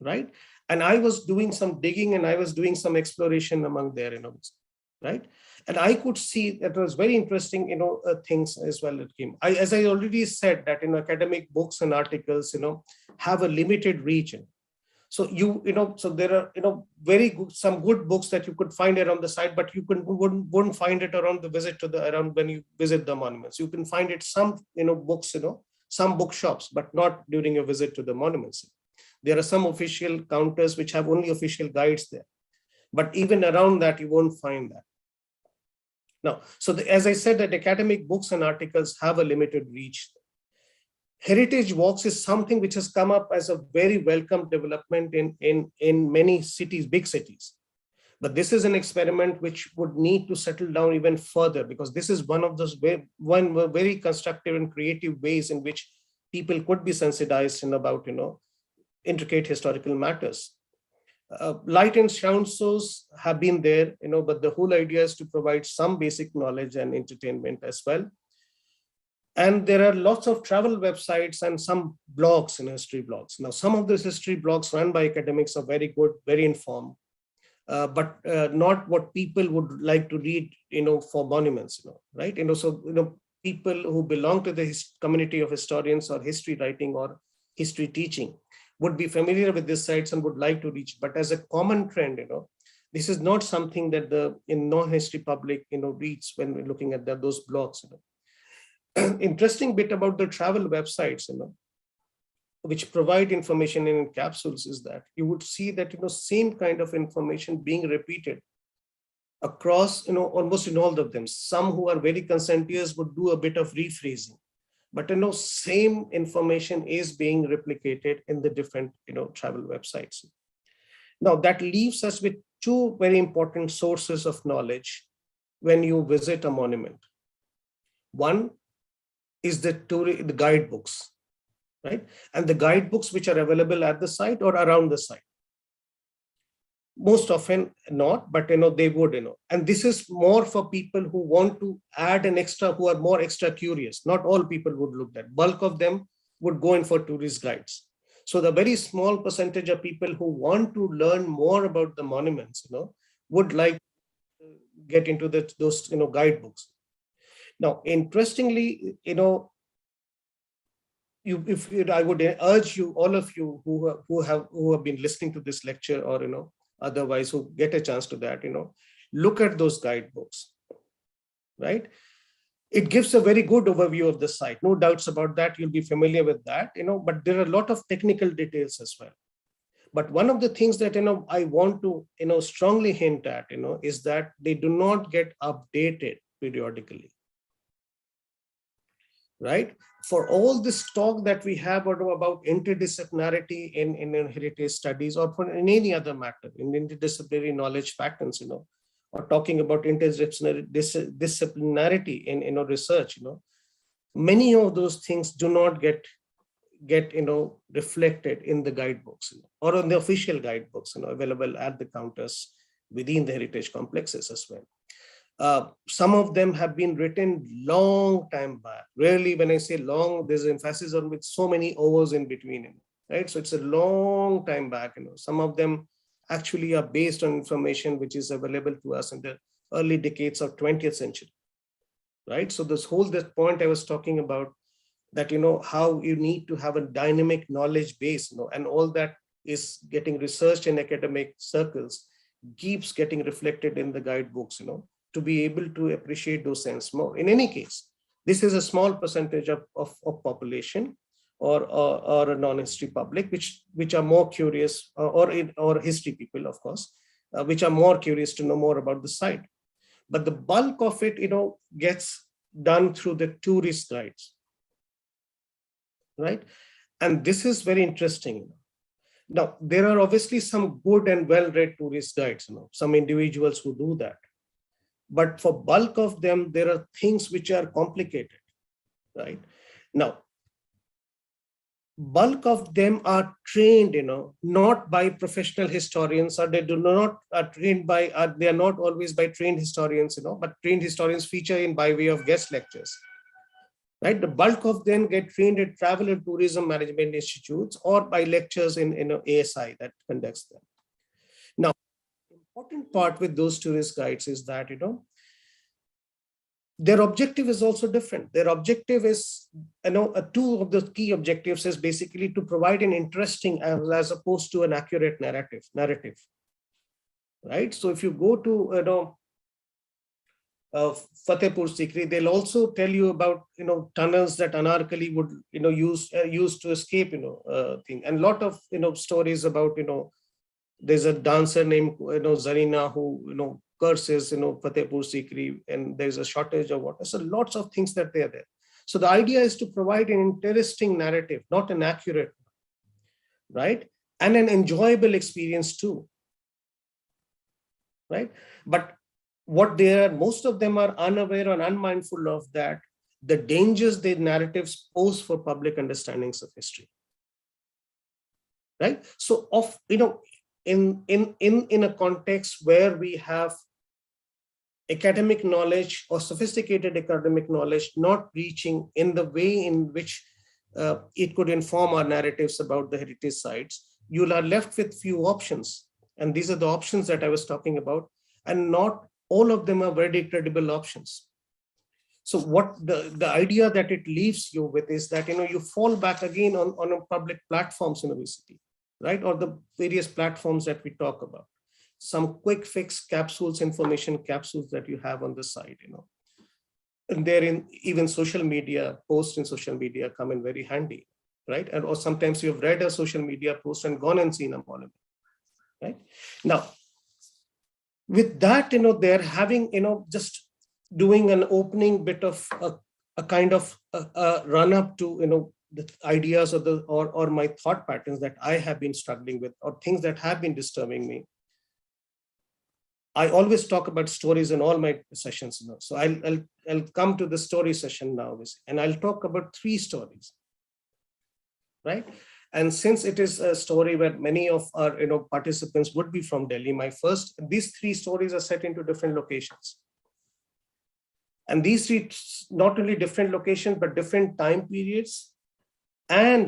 right? And I was doing some digging and I was doing some exploration among their, right? And I could see that was very interesting, things as well that came. As I already said, that academic books and articles, have a limited reach. So so there are very good, some good books that you could find around the site, but you wouldn't find it around the visit to the around when you visit the monuments. You can find it some books, some bookshops, but not during your visit to the monuments. There are some official counters which have only official guides there, but even around that you won't find that. Now, so as I said, that academic books and articles have a limited reach. Heritage walks is something which has come up as a very welcome development in many cities, big cities. But this is an experiment which would need to settle down even further, because this is one of those one very constructive and creative ways in which people could be sensitized in about intricate historical matters. Light and sound shows have been there, but the whole idea is to provide some basic knowledge and entertainment as well. And there are lots of travel websites and some blogs and history blogs. Now, some of these history blogs run by academics are very good, very informed, but not what people would like to read, for monuments, right? So, people who belong to the community of historians or history writing or history teaching would be familiar with these sites and would like to reach. But as a common trend, this is not something that the non-history public, reads when we're looking at those blogs. Interesting bit about the travel websites, which provide information in capsules, is that you would see that same kind of information being repeated across almost in all of them. Some who are very conscientious would do a bit of rephrasing, but same information is being replicated in the different travel websites. Now that leaves us with two very important sources of knowledge when you visit a monument. One is the guidebooks, right? And the guidebooks which are available at the site or around the site. Most often not, but they would, and this is more for people who want to add an extra, who are more extra curious. Not all people would look at. Bulk of them would go in for tourist guides. So the very small percentage of people who want to learn more about the monuments, would like to get into those guidebooks. Now, interestingly, I would urge you, all of you who have been listening to this lecture, or otherwise who get a chance to that, look at those guidebooks, right? It gives a very good overview of the site. No doubts about that. You'll be familiar with that, but there are a lot of technical details as well. But one of the things that, I want to, strongly hint at, is that they do not get updated periodically, right? For all this talk that we have about interdisciplinarity in heritage studies, or for in any other matter, in interdisciplinary knowledge patterns, or talking about interdisciplinarity in research, many of those things do not get reflected in the guidebooks, or on the official guidebooks, available at the counters within the heritage complexes as well. Some of them have been written long time back. Rarely, when I say long, there's emphasis on with so many overs in between, right? So it's a long time back. Some of them actually are based on information which is available to us in the early decades of 20th century, right? So this point I was talking about, that how you need to have a dynamic knowledge base, and all that is getting researched in academic circles keeps getting reflected in the guidebooks, to be able to appreciate those sense more. In any case, this is a small percentage of population or a non-history public, which are more curious, or history people, of course, which are more curious to know more about the site. But the bulk of it, gets done through the tourist guides, right? And this is very interesting. Now, there are obviously some good and well-read tourist guides, some individuals who do that. But for bulk of them, there are things which are complicated, right? Now, bulk of them are trained, not by professional historians, or they do not are trained by, they are not always by trained historians, but trained historians feature in by way of guest lectures. right? The bulk of them get trained at travel and tourism management institutes or by lectures in ASI that conducts them. Now, important part with those tourist guides is that, their objective is also different. Their objective is, two of the key objectives is basically to provide an interesting as opposed to an accurate narrative, right? So if you go to, Fatehpur Sikri, they'll also tell you about, tunnels that Anarkali would, use to escape, thing. And a lot of, stories about, there's a dancer named, Zarina who, curses, Fatehpur Sikri, and there's a shortage of water. So lots of things that they're there. So the idea is to provide an interesting narrative, not an accurate, right? And an enjoyable experience too, right? But what they are, most of them are unaware and unmindful of that, the dangers the narratives pose for public understandings of history, right? So in a context where we have academic knowledge or sophisticated academic knowledge not reaching in the way in which it could inform our narratives about the heritage sites, you are left with few options. And these are the options that I was talking about. And not all of them are very credible options. So what the idea that it leaves you with is that, you fall back again on a public platforms basically, right? Or the various platforms that we talk about. Some quick fix capsules, information capsules that you have on the site, and therein even social media posts in social media come in very handy, right? And or sometimes you've read a social media post and gone and seen a monument, right? Now, with that, they're having, just doing an opening bit of a kind of a run up to, the ideas or my thought patterns that I have been struggling with, or things that have been disturbing me. I always talk about stories in all my sessions, So I'll come to the story session now, and I'll talk about 3 stories, right? And since it is a story where many of our participants would be from Delhi, these 3 stories are set into different locations. And these 3 not only different locations, but different time periods, and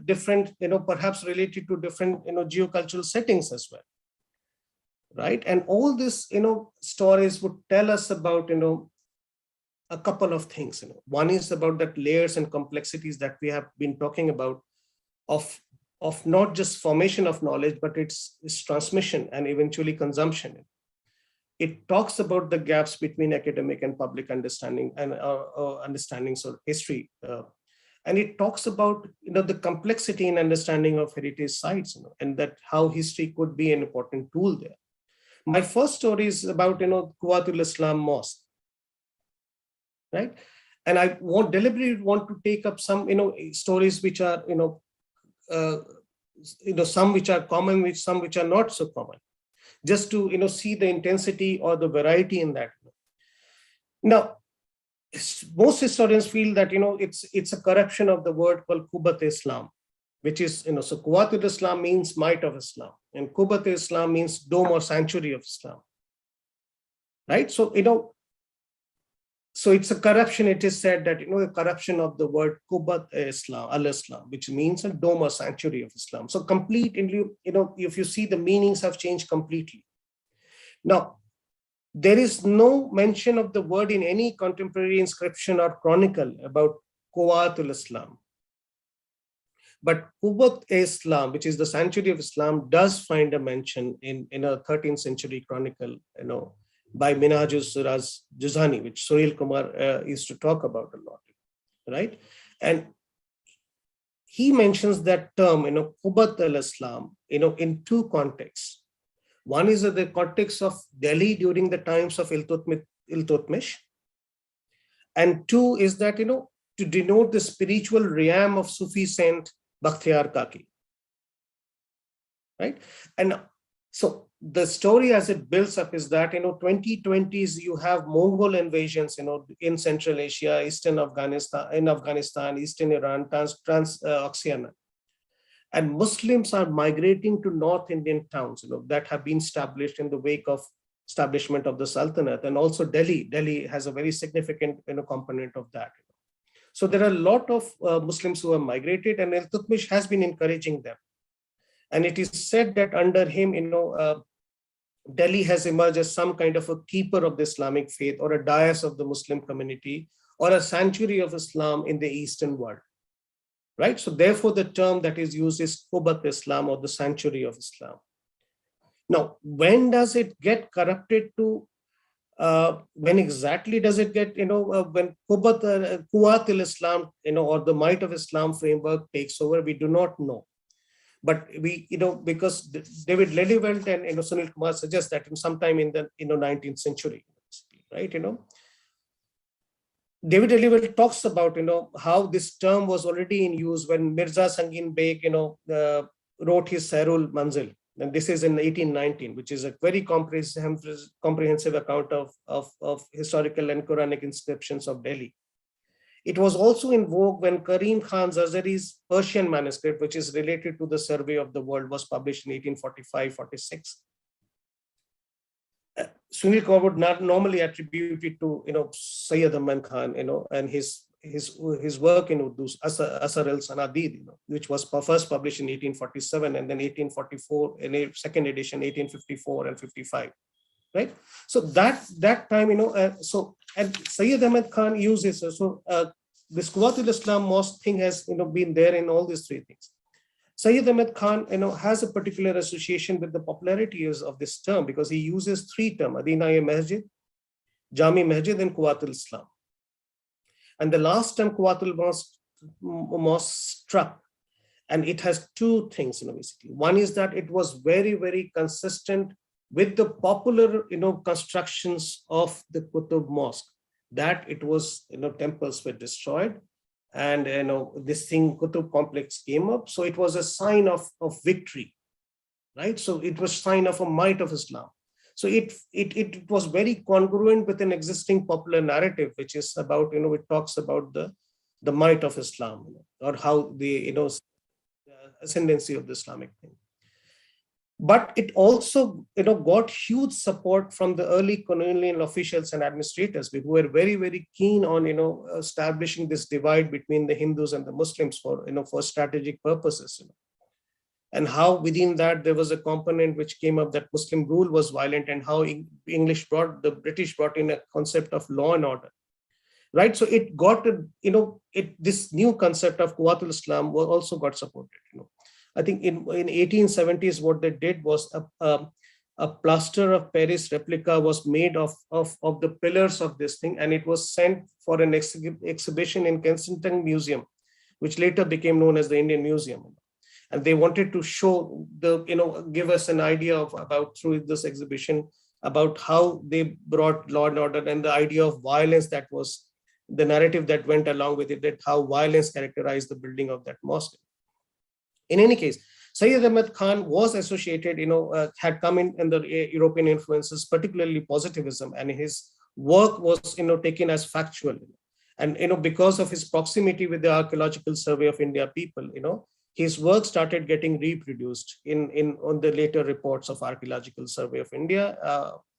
different, perhaps related to different geocultural settings as well. Right. And all this, stories would tell us about, a couple of things. One is about that layers and complexities that we have been talking about of not just formation of knowledge, but its transmission and eventually consumption. It talks about the gaps between academic and public understanding and understandings of history. And it talks about, the complexity in understanding of heritage sites, and that how history could be an important tool there. My first story is about, Quwwatul Islam Mosque, right? And I deliberately want to take up some, stories which are, some which are common, some which are not so common, just to, see the intensity or the variety in that. Now, most historians feel that, it's a corruption of the word called Quwwat Islam, which is, so Quwwatul Islam means might of Islam, and Quwwat Islam means dome or sanctuary of Islam, right? So, so it's a corruption. It is said that, a corruption of the word Quwwat Islam, al-Islam, which means a dome or sanctuary of Islam. So if you see, the meanings have changed completely. Now, there is no mention of the word in any contemporary inscription or chronicle about Quwwatul Islam. But Quwwat Islam, which is the sanctuary of Islam, does find a mention in a 13th century chronicle, by Minhajus Suraj Juzani, which Sunil Kumar used to talk about a lot, right? And he mentions that term, Quwwat al-Islam, in 2 contexts. One is in the context of Delhi during the times of Iltutmish, and 2 is that, to denote the spiritual realm of Sufi saint Bakhtiyar Kaki, right? And so the story as it builds up is that, 2020s, you have Mongol invasions, in Central Asia, Eastern Afghanistan, Eastern Iran, Trans-Oxiana. And Muslims are migrating to North Indian towns, that have been established in the wake of establishment of the Sultanate. And also Delhi has a very significant, component of that. So there are a lot of Muslims who have migrated, and Iltutmish has been encouraging them. And it is said that under him, Delhi has emerged as some kind of a keeper of the Islamic faith, or a dais of the Muslim community, or a sanctuary of Islam in the Eastern world, right? So therefore, the term that is used is Qubat Islam, or the sanctuary of Islam. Now, when does it get corrupted to, when exactly does it get, when Quwat al-Islam, or the might of Islam framework takes over, we do not know. But we, because David Lillywelt and Sunil Kumar suggest that in sometime in the 19th century, right? David Lillywelt talks about how this term was already in use when Mirza Sangin Beg wrote his Sairul Manzil, and this is in 1819, which is a very comprehensive account of historical and Quranic inscriptions of Delhi. It was also in vogue when Karim Khan Zarzari's Persian manuscript, which is related to the survey of the world, was published in 1845-46. Sunil Kaur would not normally attribute it to Sayyid Ahmad Khan, and his work in Urdu, Asar al-Sanadid, which was first published in 1847, and then 1844 in a second edition, 1854 and 55. Right. So that time, and Sayyid Ahmad Khan uses, this Quwat al-Islam mosque thing has, been there in all these three things. Sayyid Ahmad Khan, has a particular association with the popularity of this term, because he uses three terms: Adina Masjid, Jami Masjid, and Quwat al-Islam. And the last term, Quwat al-Mosque, struck, and it has two things, basically. One is that it was very, very consistent with the popular, constructions of the Qutub Mosque, that it was, temples were destroyed, and this thing, Qutub complex, came up. So it was a sign of victory, right? So it was sign of a might of Islam. So it was very congruent with an existing popular narrative, which is about, it talks about the might of Islam, or how the, ascendancy of the Islamic thing. But it also, got huge support from the early colonial officials and administrators, who were very, very keen on, establishing this divide between the Hindus and the Muslims for, for strategic purposes. And how within that there was a component which came up that Muslim rule was violent, and how the British brought in a concept of law and order. Right. So it got, this new concept of Quwat al-Islam also got supported. I think in 1870s, what they did was a plaster of Paris replica was made of the pillars of this thing, and it was sent for an exhibition in Kensington Museum, which later became known as the Indian Museum. And they wanted to show give us an idea about through this exhibition about how they brought law and order, and the idea of violence that was the narrative that went along with it, that how violence characterized the building of that mosque. In any case, Sayyid Ahmad Khan was associated, had come in the European influences, particularly positivism, and his work was, taken as factual. And, because of his proximity with the Archaeological Survey of India people, his work started getting reproduced on the later reports of Archaeological Survey of India.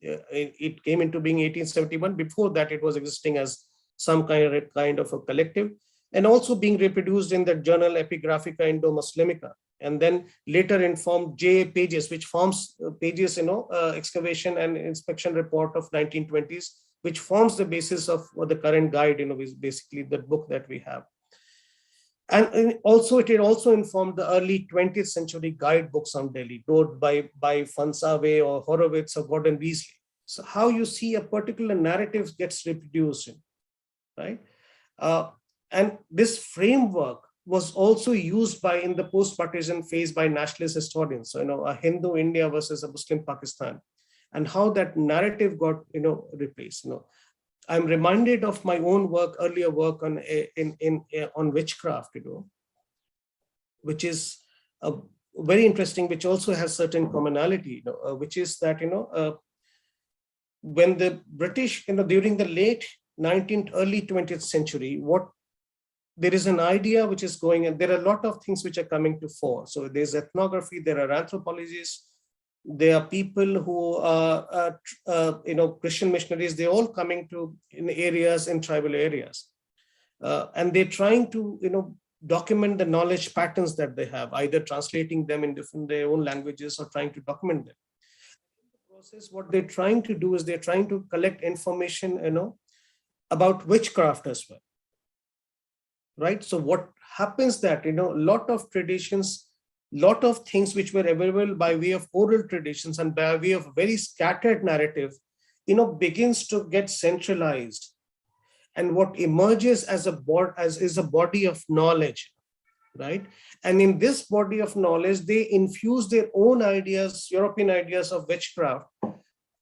It came into being 1871. Before that, it was existing as some kind of a collective, and also being reproduced in the journal Epigraphica Indo-Muslimica, and then later informed J. Pages, which forms Pages, excavation and inspection report of 1920s, which forms the basis of the current guide, is basically the book that we have. And also, it also informed the early 20th century guidebooks on Delhi, wrote by Fansave or Horowitz or Gordon Weasley. So how you see a particular narrative gets reproduced, right? And this framework was also used in the post-partition phase by nationalist historians. So, a Hindu India versus a Muslim Pakistan, and how that narrative got, replaced. I'm reminded of my own work, earlier work on witchcraft, which is very interesting, which also has certain commonality, which is that, when the British, during the late 19th, early 20th century, there is an idea which is going, and there are a lot of things which are coming to fore. So there's ethnography, there are anthropologists, there are people who are, Christian missionaries, they're all coming to in tribal areas. and they're trying to, document the knowledge patterns that they have, either translating them in different their own languages or trying to document them. In the process, what they're trying to do is they're trying to collect information, about witchcraft as well, right? So what happens that, a lot of traditions, lot of things which were available by way of oral traditions and by way of very scattered narrative, begins to get centralized, and what emerges as a board as is a body of knowledge, right? And in this body of knowledge, they infuse their own ideas, European ideas of witchcraft.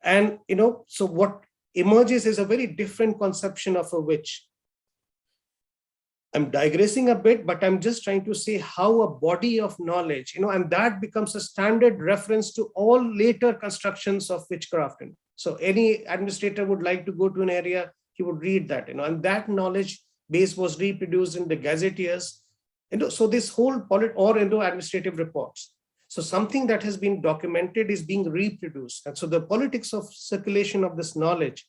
And so what emerges is a very different conception of a witch. I'm digressing a bit, but I'm just trying to say how a body of knowledge, and that becomes a standard reference to all later constructions of witchcraft. So any administrator would like to go to an area, he would read that, and that knowledge base was reproduced in the gazetteers. So this whole or into administrative reports. So something that has been documented is being reproduced. And so the politics of circulation of this knowledge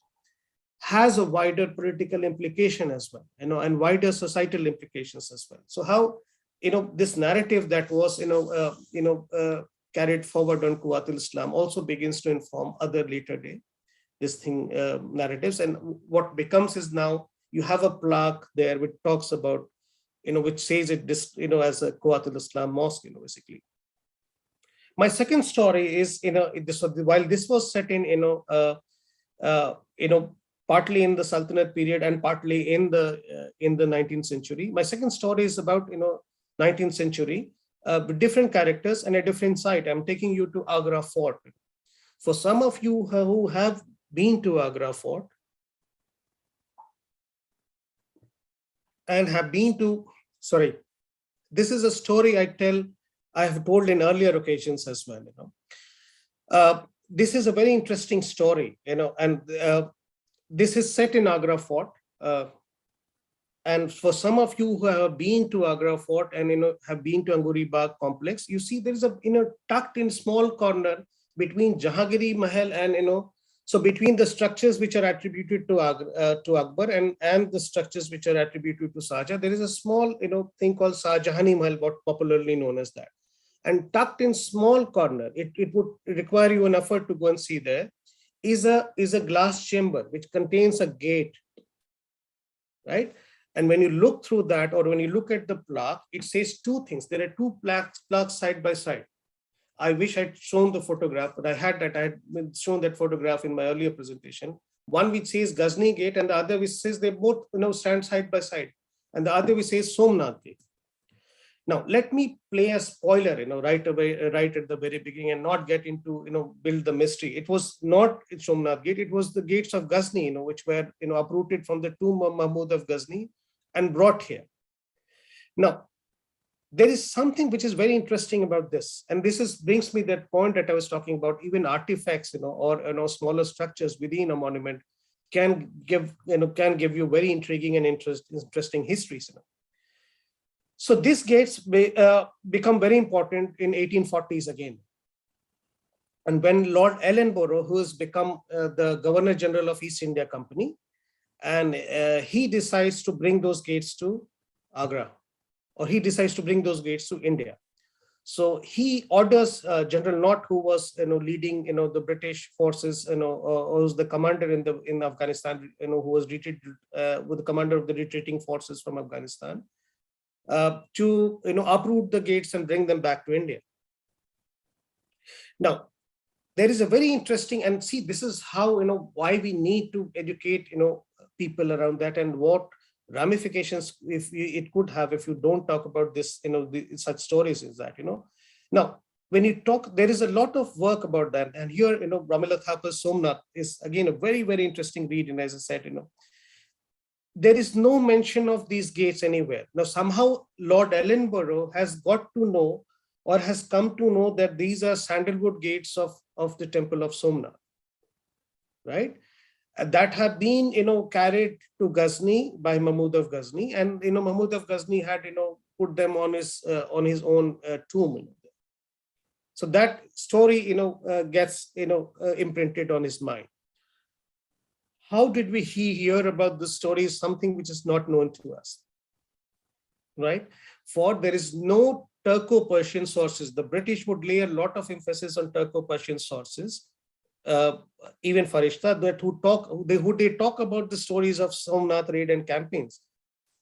has a wider political implication as well, and wider societal implications as well. So how, this narrative that was, carried forward on Quwwatul Islam also begins to inform other later day, narratives. And what becomes is now you have a plaque there which talks about, which says it, as a Quwwatul Islam mosque, basically. My second story is, while this was set in, partly in the Sultanate period and partly in the 19th century. My second story is about 19th century, with different characters and a different site. I'm taking you to Agra Fort. For some of you who have been to Agra Fort and have been to, this is a story I have told in earlier occasions as well. This is a very interesting story, and this is set in Agra Fort. And for some of you who have been to Agra Fort and have been to Anguri Bagh complex, you see there is a tucked in small corner between Jahangiri Mahal and so between the structures which are attributed to Akbar and the structures which are attributed to Shah Jahan, there is a small thing called Shahjahani Mahal, what popularly known as that. And tucked in small corner, it would require you an effort to go and see there, is a glass chamber which contains a gate, right? And when you look through that, or when you look at the plaque, it says two things. There are two plaques side by side. I wish I'd shown the photograph, but I had shown that photograph in my earlier presentation. One which says Ghazni Gate, and the other which says they both stand side by side, and the other which says Somnath Gate. Now, let me play a spoiler, right away, right at the very beginning, and not get into, build the mystery. It was not Somnath Gate. It was the gates of Ghazni, which were, uprooted from the tomb of Mahmud of Ghazni and brought here. Now, there is something which is very interesting about this. And this brings me that point that I was talking about. Even artifacts, or, smaller structures within a monument can give you very intriguing and interesting histories. So these gates become very important in 1840s again. And when Lord Ellenborough, who has become the Governor General of East India Company, and he decides to bring those gates to Agra, or he decides to bring those gates to India. So he orders General Knott, who was leading the British forces, who was the commander in Afghanistan, who was retreated with the commander of the retreating forces from Afghanistan, to uproot the gates and bring them back to India. Now, there is a very interesting, and see, this is how why we need to educate people around that, and what ramifications it could have if you don't talk about this, such stories, is that now when you talk, there is a lot of work about that, and here Ramila Thapa's Somnath is again a very, very interesting read. And as I said, there is no mention of these gates anywhere. Now, somehow Lord Ellenborough has got to know, or has come to know, that these are sandalwood gates of the temple of Somnath, right? That have been, carried to Ghazni by Mahmud of Ghazni, and Mahmud of Ghazni had, put them on his own tomb. So that story, gets, imprinted on his mind. how did we hear about this story is something which is not known to us, right? For there is no Turco-Persian sources. The British would lay a lot of emphasis on Turco-Persian sources, uh, even Farishta, that who they talk about the stories of Somnath raid and campaigns.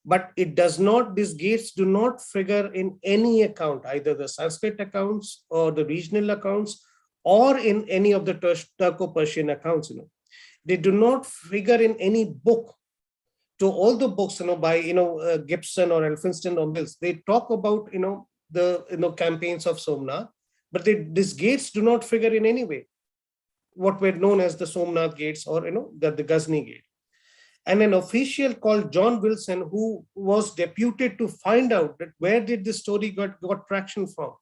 But it does not, these gates do not figure in any account, either the Sanskrit accounts or the regional accounts, or in any of the Turco-Persian accounts. They do not figure in any book. To all the books, by Gibson or Elphinstone or Mills, they talk about the campaigns of Somnath, but these gates do not figure in any way what were known as the Somnath gates, or the Ghazni gate. And an official called John Wilson, who was deputed to find out that where did this story got traction from.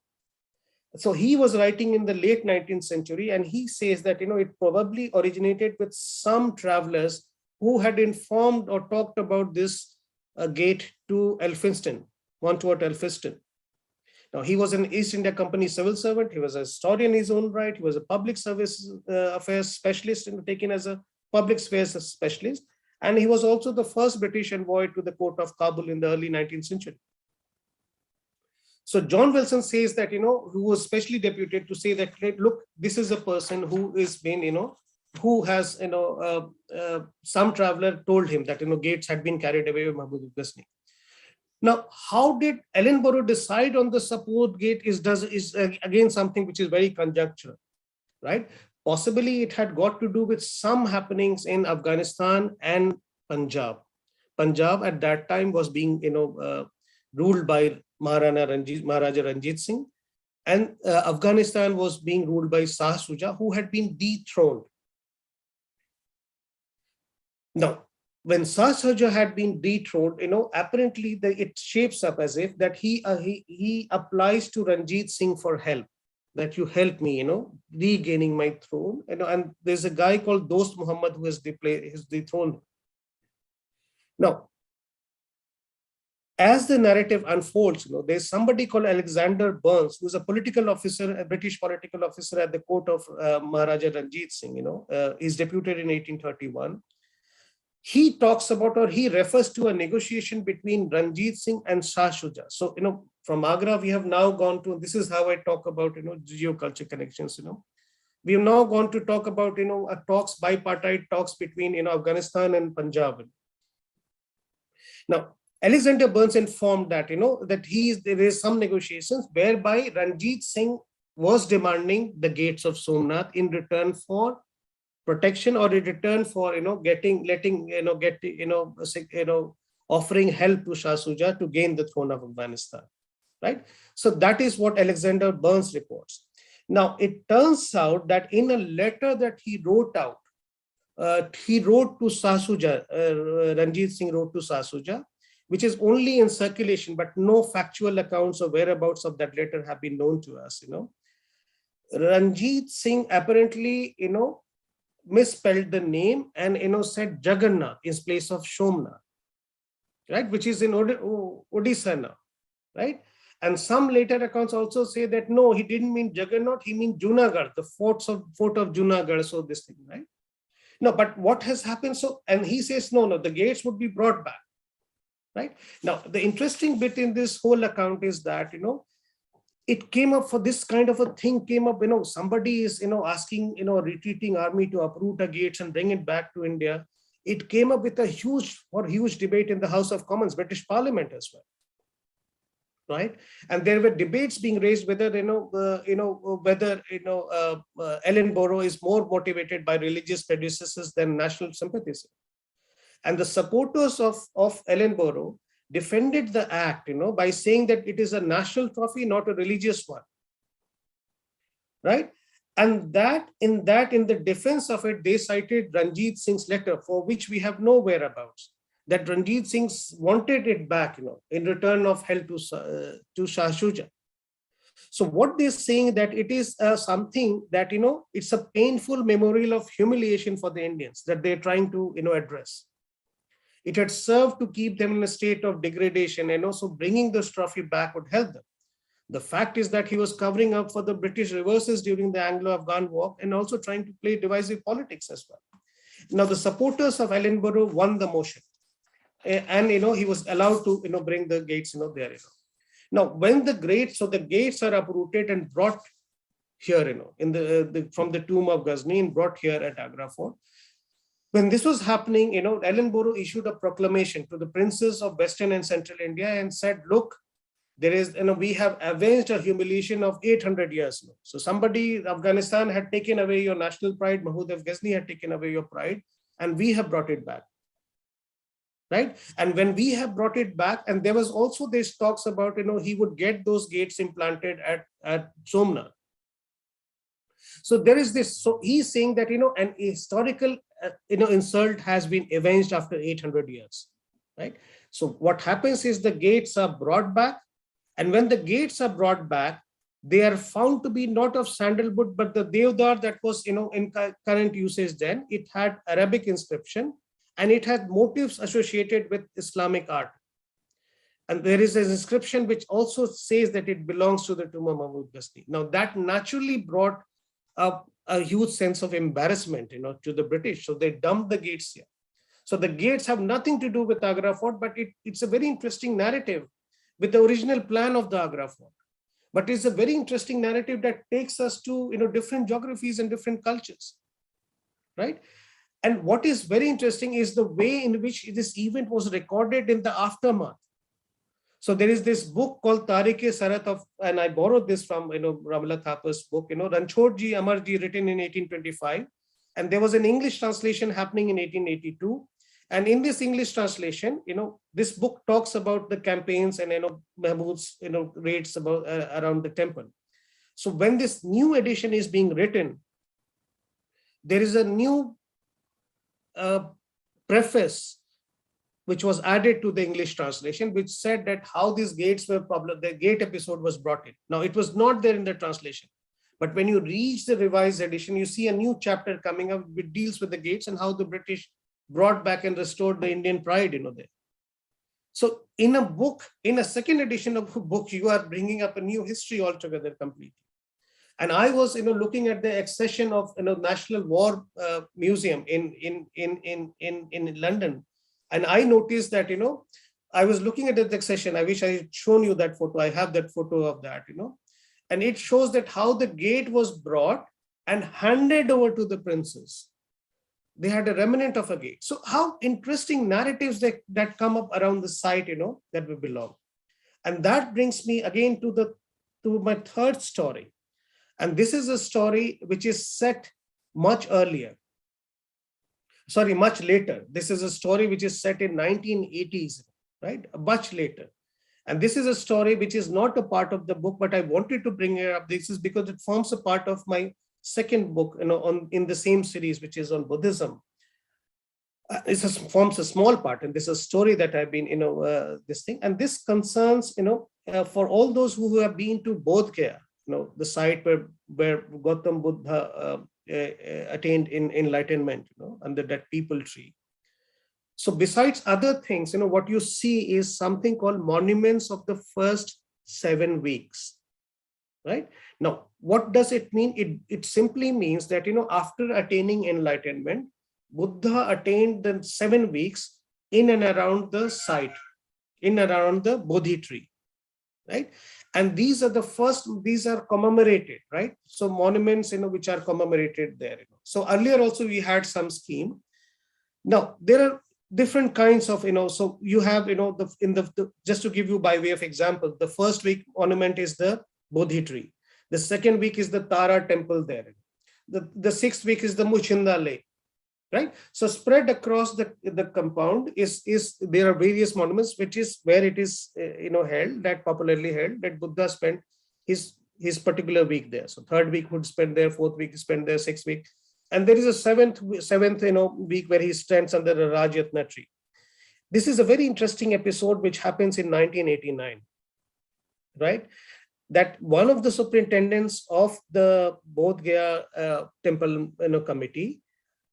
So he was writing in the late 19th century, and he says that it probably originated with some travelers who had informed or talked about this gate to Elphinstone, Montfort Elphinstone. Now, he was an East India Company civil servant. He was a historian in his own right. He was a public service affairs specialist, taken as a public affairs specialist. And he was also the first British envoy to the court of Kabul in the early 19th century. So John Wilson says that, who was specially deputed to say that, look, this is a person who is been, who has, some traveler told him that, gates had been carried away by Mahmud Ghazni. Now, how did Ellenborough decide on the support gate is again something which is very conjectural, right? Possibly it had got to do with some happenings in Afghanistan and Punjab. Punjab at that time was being, ruled by Maharaja Ranjit Singh, and Afghanistan was being ruled by Shah Shuja, who had been dethroned. Now, when Shah Shuja had been dethroned, apparently it shapes up as if that he applies to Ranjit Singh for help, that you help me, regaining my throne. And there's a guy called Dost Muhammad who has dethroned. Now, as the narrative unfolds, there's somebody called Alexander Burns, who's a political officer, a British political officer at the court of Maharaja Ranjit Singh. He's deputed in 1831. He talks about, or he refers to, a negotiation between Ranjit Singh and Shah Shuja. So, from Agra, we have now gone to, this is how I talk about, geoculture connections, We have now gone to talk about, bipartite talks between, Afghanistan and Punjab. Now, Alexander Burns informed that, that there is some negotiations whereby Ranjit Singh was demanding the gates of Somnath in return for protection, or in return for, offering help to Shah Shuja to gain the throne of Afghanistan, right? So that is what Alexander Burns reports. Now, it turns out that in a letter that he wrote out, he wrote to Shah Shuja, Ranjit Singh wrote to Shah Shuja, which is only in circulation, but no factual accounts or whereabouts of that letter have been known to us. Ranjit Singh apparently, misspelled the name and, said Jagannath in place of Somnath, right? Which is in Odisha now, right? And some later accounts also say that, no, he didn't mean Jagannath, he means Junagadh, the fort of Junagadh, so this thing, right? No, but what has happened? So, and he says, no, the gates would be brought back. Right now, the interesting bit in this whole account is that, it came up for this kind of a thing came up, somebody is, asking, retreating army to uproot the gates and bring it back to India. It came up with a huge debate in the House of Commons, British Parliament as well. Right. And there were debates being raised whether, Ellenborough is more motivated by religious prejudices than national sympathies. And the supporters of Ellenborough defended the act, by saying that it is a national trophy, not a religious one. Right? And in the defense of it, they cited Ranjit Singh's letter, for which we have no whereabouts, that Ranjit Singh wanted it back, in return of help to Shah Shuja. So what they're saying, that it is something that, it's a painful memorial of humiliation for the Indians that they're trying to, address. It had served to keep them in a state of degradation, and also bringing this trophy back would help them. The fact is that he was covering up for the British reverses during the Anglo-Afghan War, and also trying to play divisive politics as well. Now the supporters of Ellenborough won the motion, and he was allowed to bring the gates there. Now when the gates are uprooted and brought here, in from the tomb of Ghazni and brought here at Agra Fort. When this was happening, Ellenborough issued a proclamation to the princes of Western and Central India and said, look, there is, we have avenged a humiliation of 800 years now. So somebody, Afghanistan had taken away your national pride, Mahmud of Ghazni had taken away your pride, and we have brought it back. Right? And when we have brought it back, and there was also this talks about, he would get those gates implanted at Somnath. So there is this, so he's saying that, an historical, insult has been avenged after 800 years, right? So what happens is the gates are brought back, and when the gates are brought back, they are found to be not of sandalwood, but the Devdar that was, in current usage then, it had Arabic inscription, and it had motifs associated with Islamic art. And there is an inscription which also says that it belongs to the tomb of Mahmud Ghazni. Now that naturally brought up a huge sense of embarrassment, to the British. So they dumped the gates here. So the gates have nothing to do with Agra Fort, but it's a very interesting narrative with the original plan of the Agra Fort. But it's a very interesting narrative that takes us to, different geographies and different cultures, right? And what is very interesting is the way in which this event was recorded in the aftermath. So there is this book called Tariq-e-Sarat of, and I borrowed this from, Ramla Thapar's book, Ranchhodji Amarji, written in 1825. And there was an English translation happening in 1882. And in this English translation, this book talks about the campaigns and, Mahmud's, raids about around the temple. So when this new edition is being written, there is a new preface which was added to the English translation, which said that how these gates were the gate episode was brought in. Now, it was not there in the translation, but when you reach the revised edition, you see a new chapter coming up which deals with the gates and how the British brought back and restored the Indian pride, there. So in a book, in a second edition of a book, you are bringing up a new history altogether completely. And I was, looking at the accession of, National War Museum in London. And I noticed that, I was looking at the accession. I wish I had shown you that photo. I have that photo of that, and it shows that how the gate was brought and handed over to the princes. They had a remnant of a gate. So how interesting narratives that come up around the site, that we belong. And that brings me again to my third story. And this is a story which is set much earlier. Sorry, much later. This is a story which is set in 1980s, right? Much later. And this is a story which is not a part of the book, but I wanted to bring it up. This is because it forms a part of my second book, in the same series, which is on Buddhism. Forms a small part, and this is a story that I've been, this thing. And this concerns, for all those who have been to Bodh Gaya, the site where Gautam Buddha attained in enlightenment, under that people tree. So besides other things, what you see is something called monuments of the first 7 weeks, right? Now, what does it mean? It simply means that, after attaining enlightenment, Buddha attained the 7 weeks in and around the site, in and around the Bodhi tree, right? And these are commemorated, right? So monuments, which are commemorated there. So earlier also we had some scheme. Now there are different kinds of, so you have, just to give you by way of example, the first week monument is the Bodhi tree. The second week is the Tara temple there. The sixth week is the Muchinda lake, right? So spread across the compound is there are various monuments, which is where it is, held, that popularly held, that Buddha spent his particular week there. So third week would spend there, fourth week spend there, sixth week. And there is a seventh, week where he stands under a Rajyatna tree. This is a very interesting episode which happens in 1989, right? That one of the superintendents of the Bodh Gaya temple committee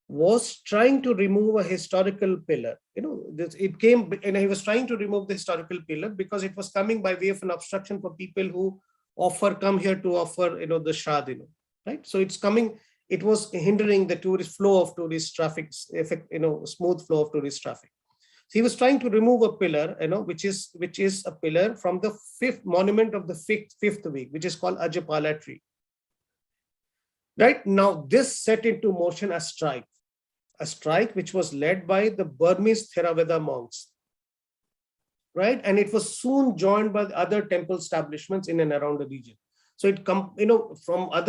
was trying to remove a historical pillar. It came, and he was trying to remove the historical pillar because it was coming by way of an obstruction for people who come here to offer, the Shraddh, right? So it's coming it was hindering the tourist flow of tourist traffic, effect, smooth flow of tourist traffic. So he was trying to remove a pillar, which is a pillar from the fifth monument of the fifth week, which is called Ajapala tree. Right now, this set into motion a strike which was led by the Burmese Theravada monks. Right, and it was soon joined by other temple establishments in and around the region. So it from other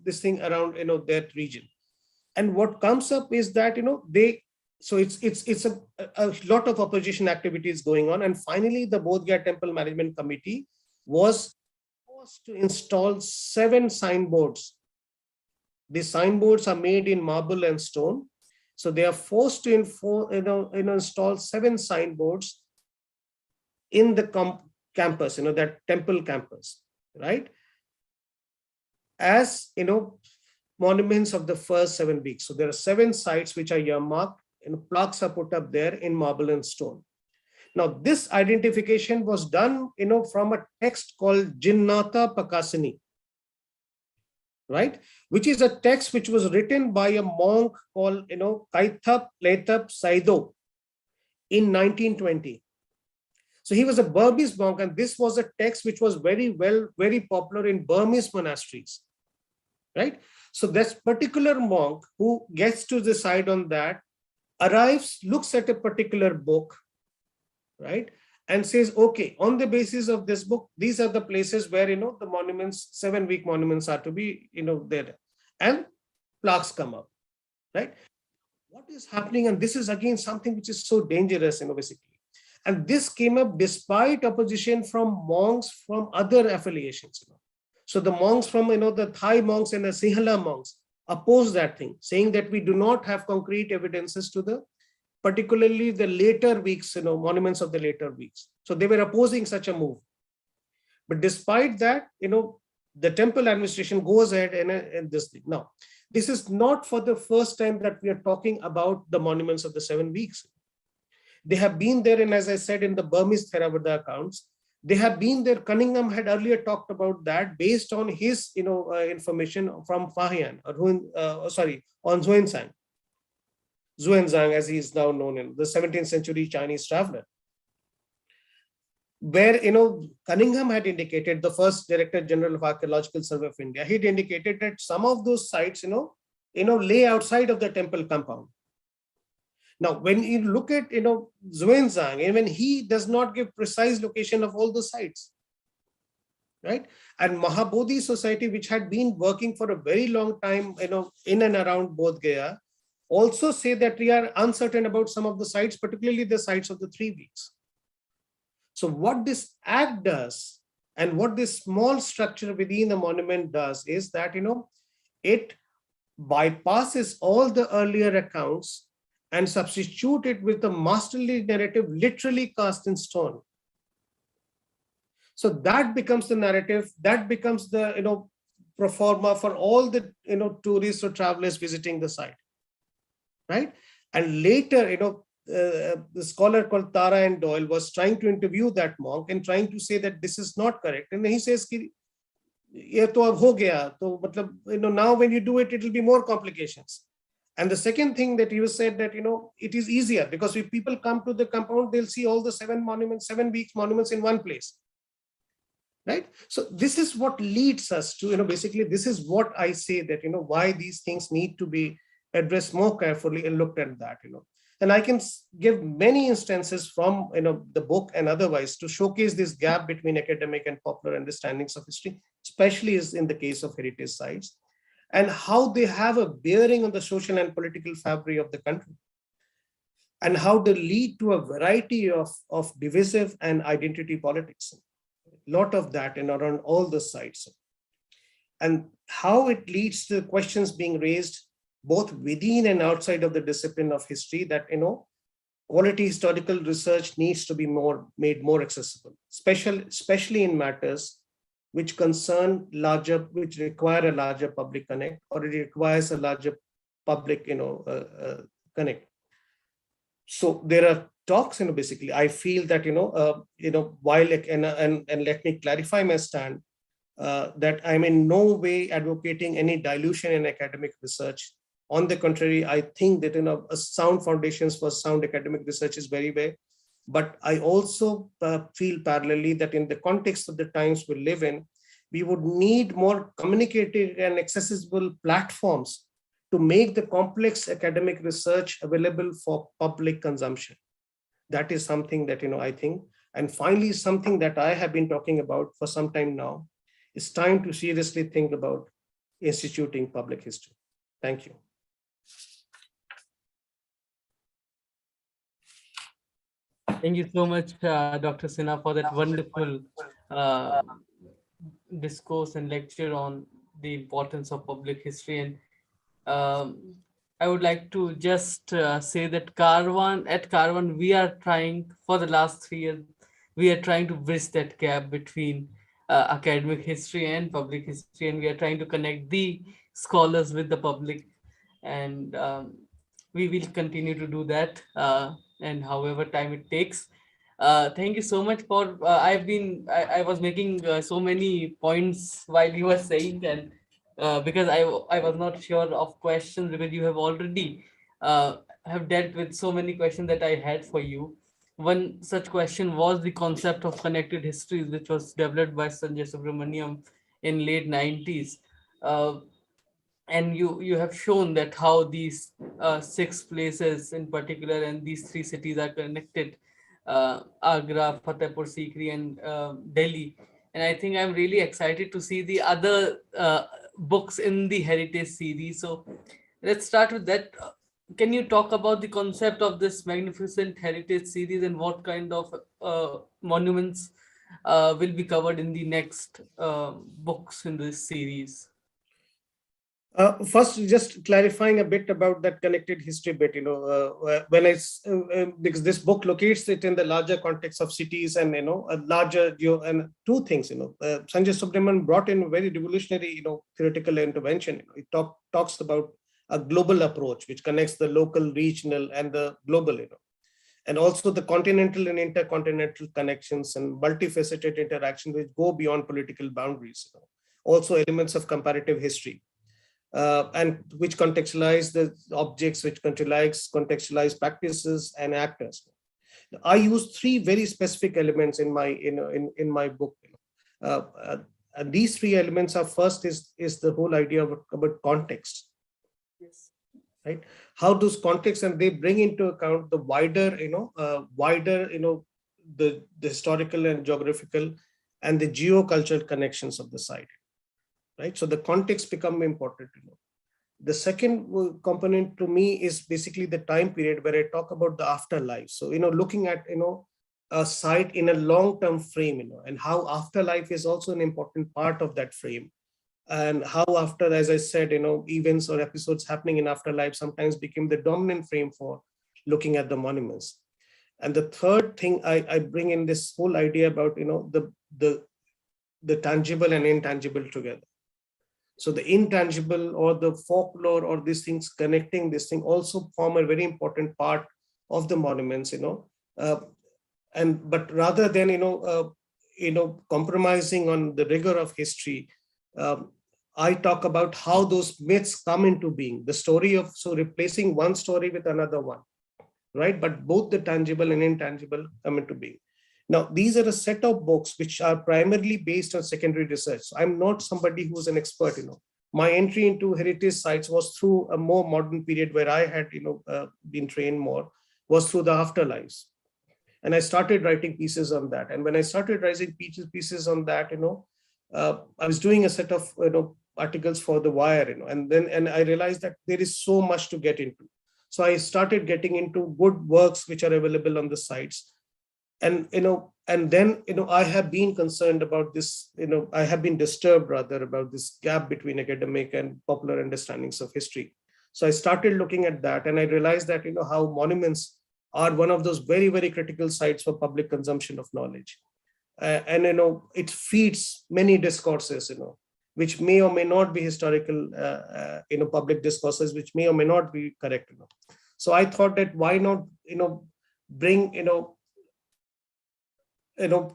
this thing around that region. And what comes up is that it's a lot of opposition activities going on, and finally the Bodh Gaya Temple Management Committee was forced to install 7 signboards. These signboards are made in marble and stone. So they are forced to install 7 signboards in the campus, that temple campus, right? As monuments of the first 7 weeks. So there are 7 sites which are earmarked, and plaques are put up there in marble and stone. Now this identification was done, from a text called Jinnata Pakasani, right? Which is a text which was written by a monk called, Kaithap Letap Saido in 1920. So he was a Burmese monk, and this was a text which was very popular in Burmese monasteries, right? So this particular monk who gets to decide on that arrives, looks at a particular book, right? And says, okay, on the basis of this book, these are the places where, the monuments, 7-week monuments are to be, there. And plaques come up, right? What is happening? And this is again something which is so dangerous, basically. And this came up despite opposition from monks from other affiliations. So the monks from, the Thai monks and the Sinhala monks opposed that thing, saying that we do not have concrete evidences to the, particularly the later weeks, monuments of the later weeks. So they were opposing such a move. But despite that, the temple administration goes ahead and this thing. Now, this is not for the first time that we are talking about the monuments of the 7 weeks. They have been there, and as I said, in the Burmese Theravada accounts, they have been there. Cunningham had earlier talked about that based on his, information from Fahian, on Xuanzang. Xuanzang, as he is now known, in the 17th century Chinese traveler, where Cunningham had indicated, the first Director General of Archaeological Survey of India, he had indicated that some of those sites, lay outside of the temple compound. Now, when you look at Xuanzang, even he does not give precise location of all the sites, right? And Mahabodhi Society, which had been working for a very long time, in and around Bodh Gaya, also say that we are uncertain about some of the sites, particularly the sites of the 3 weeks. So what this act does, and what this small structure within the monument does, is that it bypasses all the earlier accounts and substitute it with the masterly narrative literally cast in stone. So that becomes the narrative, that becomes the pro forma for all the tourists or travelers visiting the site, right? And later, the scholar called Tara and Doyle was trying to interview that monk and trying to say that this is not correct. And he says, "Ye to ab ho gaya." So, now when you do it, it will be more complications. And the second thing that you said, that it is easier because if people come to the compound, they'll see all the 7 monuments, 7 weeks monuments in one place, right? So this is what leads us to basically, this is what I say that why these things need to be addressed more carefully and looked at that. And I can give many instances from the book and otherwise to showcase this gap between academic and popular understandings of history, especially as in the case of heritage sites, and how they have a bearing on the social and political fabric of the country, and how they lead to a variety of divisive and identity politics. A lot of that and around all the sites, and how it leads to questions being raised both within and outside of the discipline of history, that quality historical research needs to be made more accessible, especially in matters which which require a larger public connect, or it requires a larger public connect. So there are talks, basically I feel that while and let me clarify my stand, that I'm in no way advocating any dilution in academic research. On the contrary, I think that a sound foundations for sound academic research is very way. But I also feel parallelly that in the context of the times we live in, we would need more communicated and accessible platforms to make the complex academic research available for public consumption. That is something that I think. And finally, something that I have been talking about for some time now, it's time to seriously think about instituting public history. Thank you. Thank you so much, Dr. Sinha, for that wonderful uh, discourse and lecture on the importance of public history. And um, I would like to just say that Carvan, we are trying for the last 3 years, we are trying to bridge that gap between academic history and public history, and we are trying to connect the scholars with the public. And we will continue to do that, and however time it takes. Thank you so much for. I was making so many points while you were saying, and because I was not sure of questions, because you have already have dealt with so many questions that I had for you. One such question was the concept of connected histories, which was developed by Sanjay Subramaniam in late 90s. Uh, and you have shown that how these 6 places in particular and these 3 cities are connected, Agra, Fatehpur Sikri, and Delhi. And I think I'm really excited to see the other books in the heritage series. So let's start with that. Can you talk about the concept of this magnificent heritage series, and what kind of monuments will be covered in the next books in this series? First, just clarifying a bit about that connected history bit, because this book locates it in the larger context of cities and, a larger, and two things, Sanjay Subramanian brought in a very revolutionary, theoretical intervention. It talks about a global approach, which connects the local, regional, and the global, and also the continental and intercontinental connections and multifaceted interaction which go beyond political boundaries. Also elements of comparative history, and which contextualize the objects, which contextualize practices and actors. I use 3 very specific elements in my in my book. And these 3 elements are: first is the whole idea about context. Yes. Right? How does context, and they bring into account the wider, the historical and geographical and the geocultural connections of the site. Right? So the context become important. The second component to me is basically the time period where I talk about the afterlife. So, looking at, a site in a long-term frame, and how afterlife is also an important part of that frame. And how after, as I said, events or episodes happening in afterlife sometimes became the dominant frame for looking at the monuments. And the third thing I bring in this whole idea about, the tangible and intangible together. So the intangible or the folklore or these things connecting this thing also form a very important part of the monuments, but rather than, compromising on the rigor of history, I talk about how those myths come into being, the story of, so replacing one story with another one, right? But both the tangible and intangible come into being. Now, these are a set of books which are primarily based on secondary research. So I'm not somebody who's an expert. My entry into heritage sites was through a more modern period where I had, been trained more, was through the afterlives. And I started writing pieces on that. And when I started writing pieces on that, I was doing a set of, articles for the Wire, and I realized that there is so much to get into. So I started getting into good works which are available on the sites. And then I have been concerned about this, I have been disturbed rather about this gap between academic and popular understandings of history. So I started looking at that, and I realized that how monuments are one of those very, very critical sites for public consumption of knowledge. And it feeds many discourses, which may or may not be historical, public discourses, which may or may not be correct. So I thought that why not bring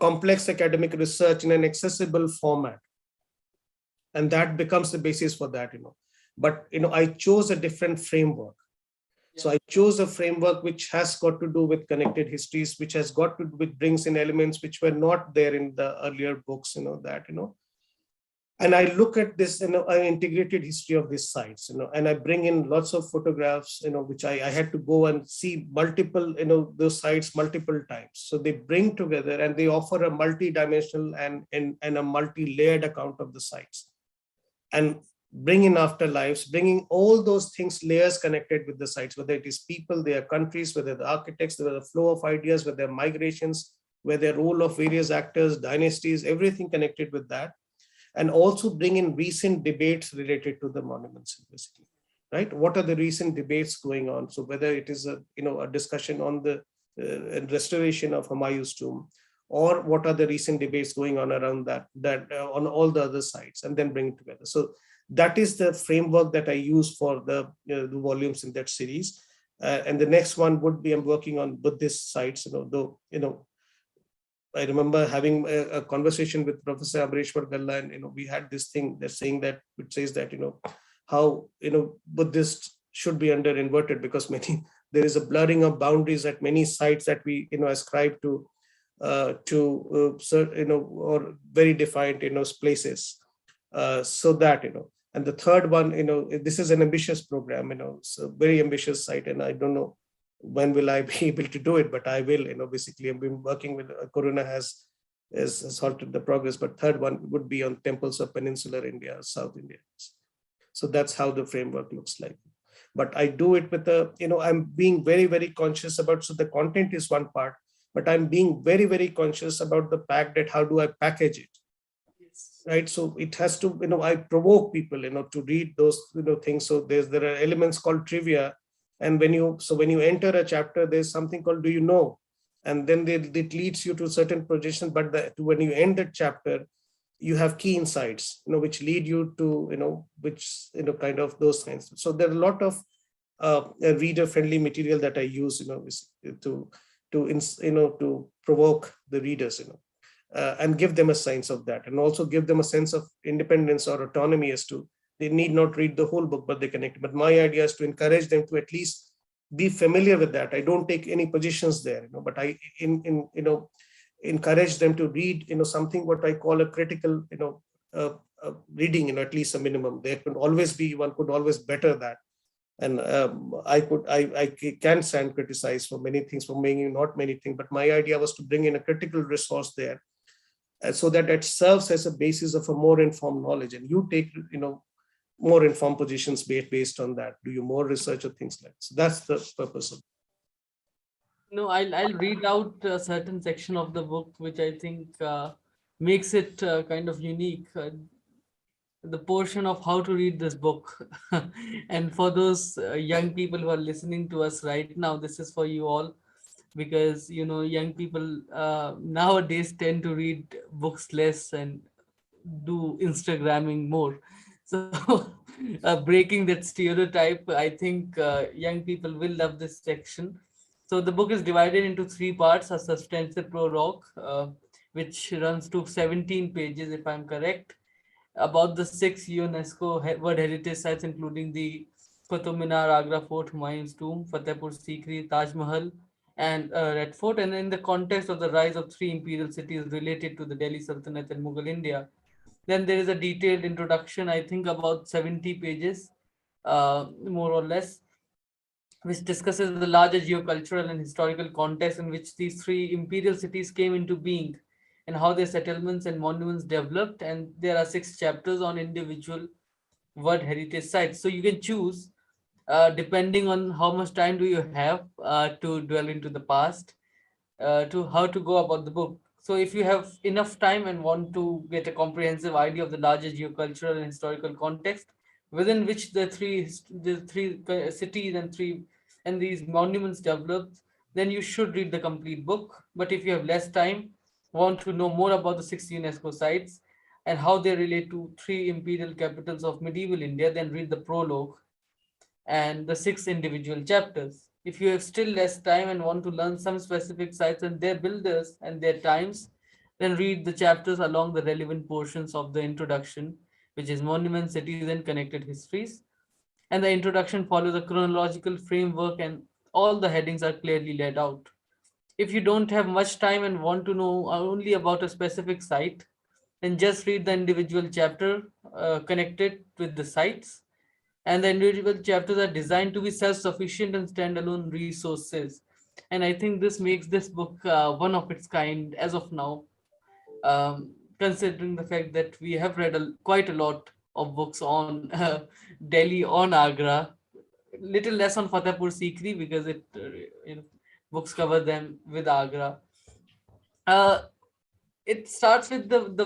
complex academic research in an accessible format, and that becomes the basis for that, but I chose a different framework. So Yeah. I chose a framework which has got to do with connected histories, which has got to do with brings in elements which were not there in the earlier books, that, and I look at this, an integrated history of these sites, and I bring in lots of photographs, which I had to go and see multiple, those sites multiple times. So they bring together and they offer a multi-dimensional and a multi-layered account of the sites, and bring in afterlives, bringing all those things, layers connected with the sites, whether it is people, their countries, whether the architects, whether the flow of ideas, whether migrations, whether the role of various actors, dynasties, everything connected with that, and also bring in recent debates related to the monuments, basically, right? What are the recent debates going on? So whether it is a discussion on the restoration of Humayun's tomb, or what are the recent debates going on around that on all the other sites, and then bring it together. So that is the framework that I use for the volumes in that series. And the next one would be, I'm working on Buddhist sites, though, I remember having a conversation with Professor Amareshwar Galla, and we had this thing that's saying that, which says that, how Buddhists should be under inverted, because many there is a blurring of boundaries at many sites that we ascribe to or very defined places, so that, and the third one, this is an ambitious program, it's a very ambitious site, and I don't know when will I be able to do it, but I will. Basically, I've been working with Corona has halted the progress. But third one would be on temples of peninsular India, South India. So that's how the framework looks like. But I do it with I'm being very, very conscious about. So the content is one part, but I'm being very, very conscious about the fact that how do I package it, Yes. right? So it has to, I provoke people, to read those, things. So there are elements called trivia, and when you enter a chapter, there's something called do you know, and then it leads you to certain projection. But when you end the chapter, you have key insights, which lead you to, which kind of those things. So there are a lot of reader friendly material that I use, to provoke the readers, and give them a sense of that, and also give them a sense of independence or autonomy, as to they need not read the whole book, but they connect. But my idea is to encourage them to at least be familiar with that. I don't take any positions there, but I encourage them to read, something what I call a critical, reading, at least a minimum. There could always be, one could always better that. And I can stand criticized for many things, for making not many things, but my idea was to bring in a critical resource there, so that it serves as a basis of a more informed knowledge, and you take more informed positions based on that, do you more research or things like that. So that's the purpose of. No, I'll read out a certain section of the book which I think makes it kind of unique. The portion of how to read this book. And for those young people who are listening to us right now, this is for you all, because young people nowadays tend to read books less and do Instagramming more. So breaking that stereotype, I think young people will love this section. So the book is divided into three parts: a substantive prologue, which runs to 17 pages, if I'm correct, about the six UNESCO World Heritage Sites, including the Qutub Minar, Agra Fort, Humayun's Tomb, Fatehpur Sikri, Taj Mahal, and Red Fort, and in the context of the rise of three imperial cities related to the Delhi Sultanate and Mughal India. Then there is a detailed introduction, I think about 70 pages, more or less, which discusses the larger geocultural and historical context in which these three imperial cities came into being and how their settlements and monuments developed. And there are six chapters on individual World Heritage Sites. So you can choose, depending on how much time do you have to dwell into the past, to how to go about the book. So, if you have enough time and want to get a comprehensive idea of the larger geocultural and historical context within which the three cities and these monuments developed, then you should read the complete book. But if you have less time, want to know more about the six UNESCO sites and how they relate to three imperial capitals of medieval India, then read the prologue and the six individual chapters. If you have still less time and want to learn some specific sites and their builders and their times, then read the chapters along the relevant portions of the introduction, which is monuments, cities, and connected histories. And the introduction follows a chronological framework, and all the headings are clearly laid out. If you don't have much time and want to know only about a specific site, then just read the individual chapter connected with the sites. And the individual chapters are designed to be self-sufficient and standalone resources. And I think this makes this book one of its kind as of now, considering the fact that we have read quite a lot of books on Delhi, on Agra, little less on Fatehpur Sikri because you know, books cover them with Agra. Uh, it starts with the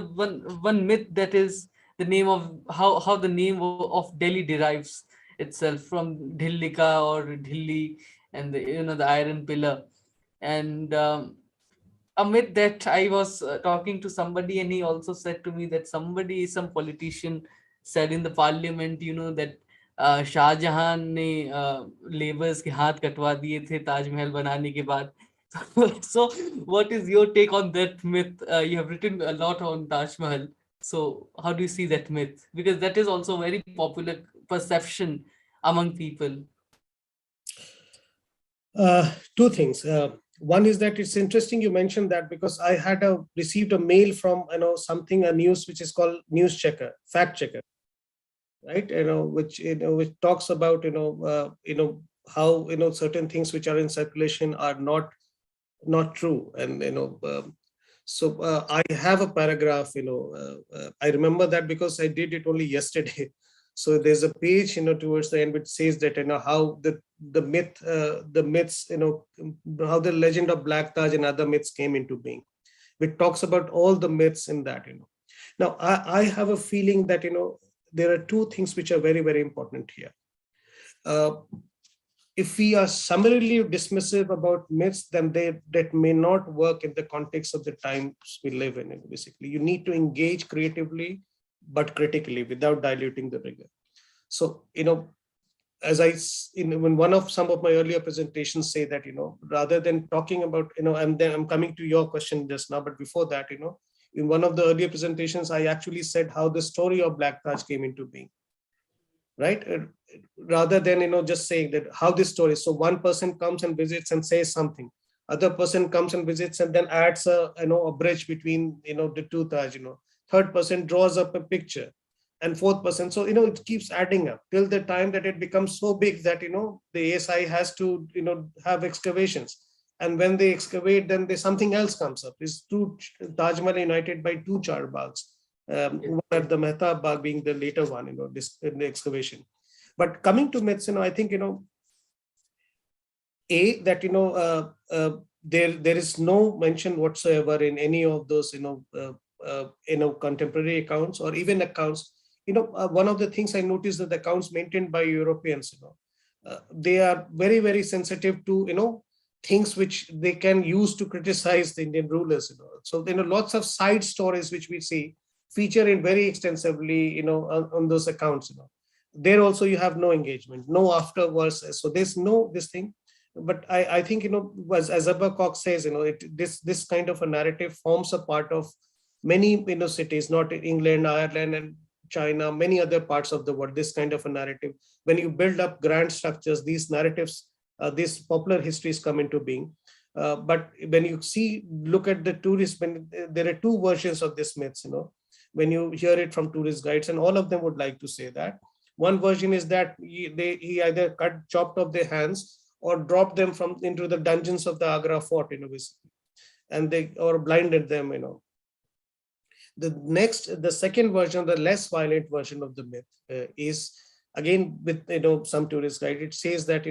one myth that is the name of how the name of Delhi derives itself from Dhillika or Dhilli, and the iron pillar. And a myth that I was talking to somebody, and he also said to me that some politician said in the parliament, that Shahjahan ने labours के हाथ कटवा दिए थे ताजमहल बनाने के बाद. So, what is your take on that myth? You have written a lot on Taj Mahal. So, how do you see that myth? Because that is also a very popular perception among people. Two things. One is that it's interesting you mentioned that, because I had received a mail from something, a news which is called News Checker, Fact Checker, right? Which talks about how certain things which are in circulation are not true. And I have a paragraph. I remember that because I did it only yesterday. So there's a page towards the end which says that how the myths, how the legend of Black Taj and other myths came into being, which talks about all the myths in that. Now I have a feeling that there are two things which are very, very important here. If we are summarily dismissive about myths, then that may not work in the context of the times we live in. Basically, you need to engage creatively, but critically, without diluting the rigor. So, as in one of some of my earlier presentations say that, rather than talking about, and then I'm coming to your question just now, but before that, in one of the earlier presentations, I actually said how the story of Black Taj came into being, right? Rather than just saying that how this story. So one person comes and visits and says something, other person comes and visits and then adds a bridge between the two Taj. Third person draws up a picture, and fourth person. So it keeps adding up till the time that it becomes so big that the ASI has to have excavations. And when they excavate, then something else comes up. It's two Taj Mahal united by two Charbags. One at the Mehta Bagh being the later one, this in the excavation. But coming to myths, I think that there is no mention whatsoever in any of those contemporary accounts or even accounts. One of the things I noticed that the accounts maintained by Europeans, they are very, very sensitive to things which they can use to criticize the Indian rulers. So lots of side stories which we see feature in very extensively, on those accounts. There also you have no engagement, no afterwards. So there's no this thing. But I think as Abba Cox says, this kind of a narrative forms a part of many cities, not in England, Ireland, and China, many other parts of the world. This kind of a narrative, when you build up grand structures, these narratives, these popular histories come into being. But when you look at the tourists, when there are two versions of this myths, when you hear it from tourist guides, and all of them would like to say that one version is that he either chopped off their hands or dropped them into the dungeons of the Agra fort, basically, and they or blinded them. The second version, the less violent version of the myth, is again with some tourist guide. It says that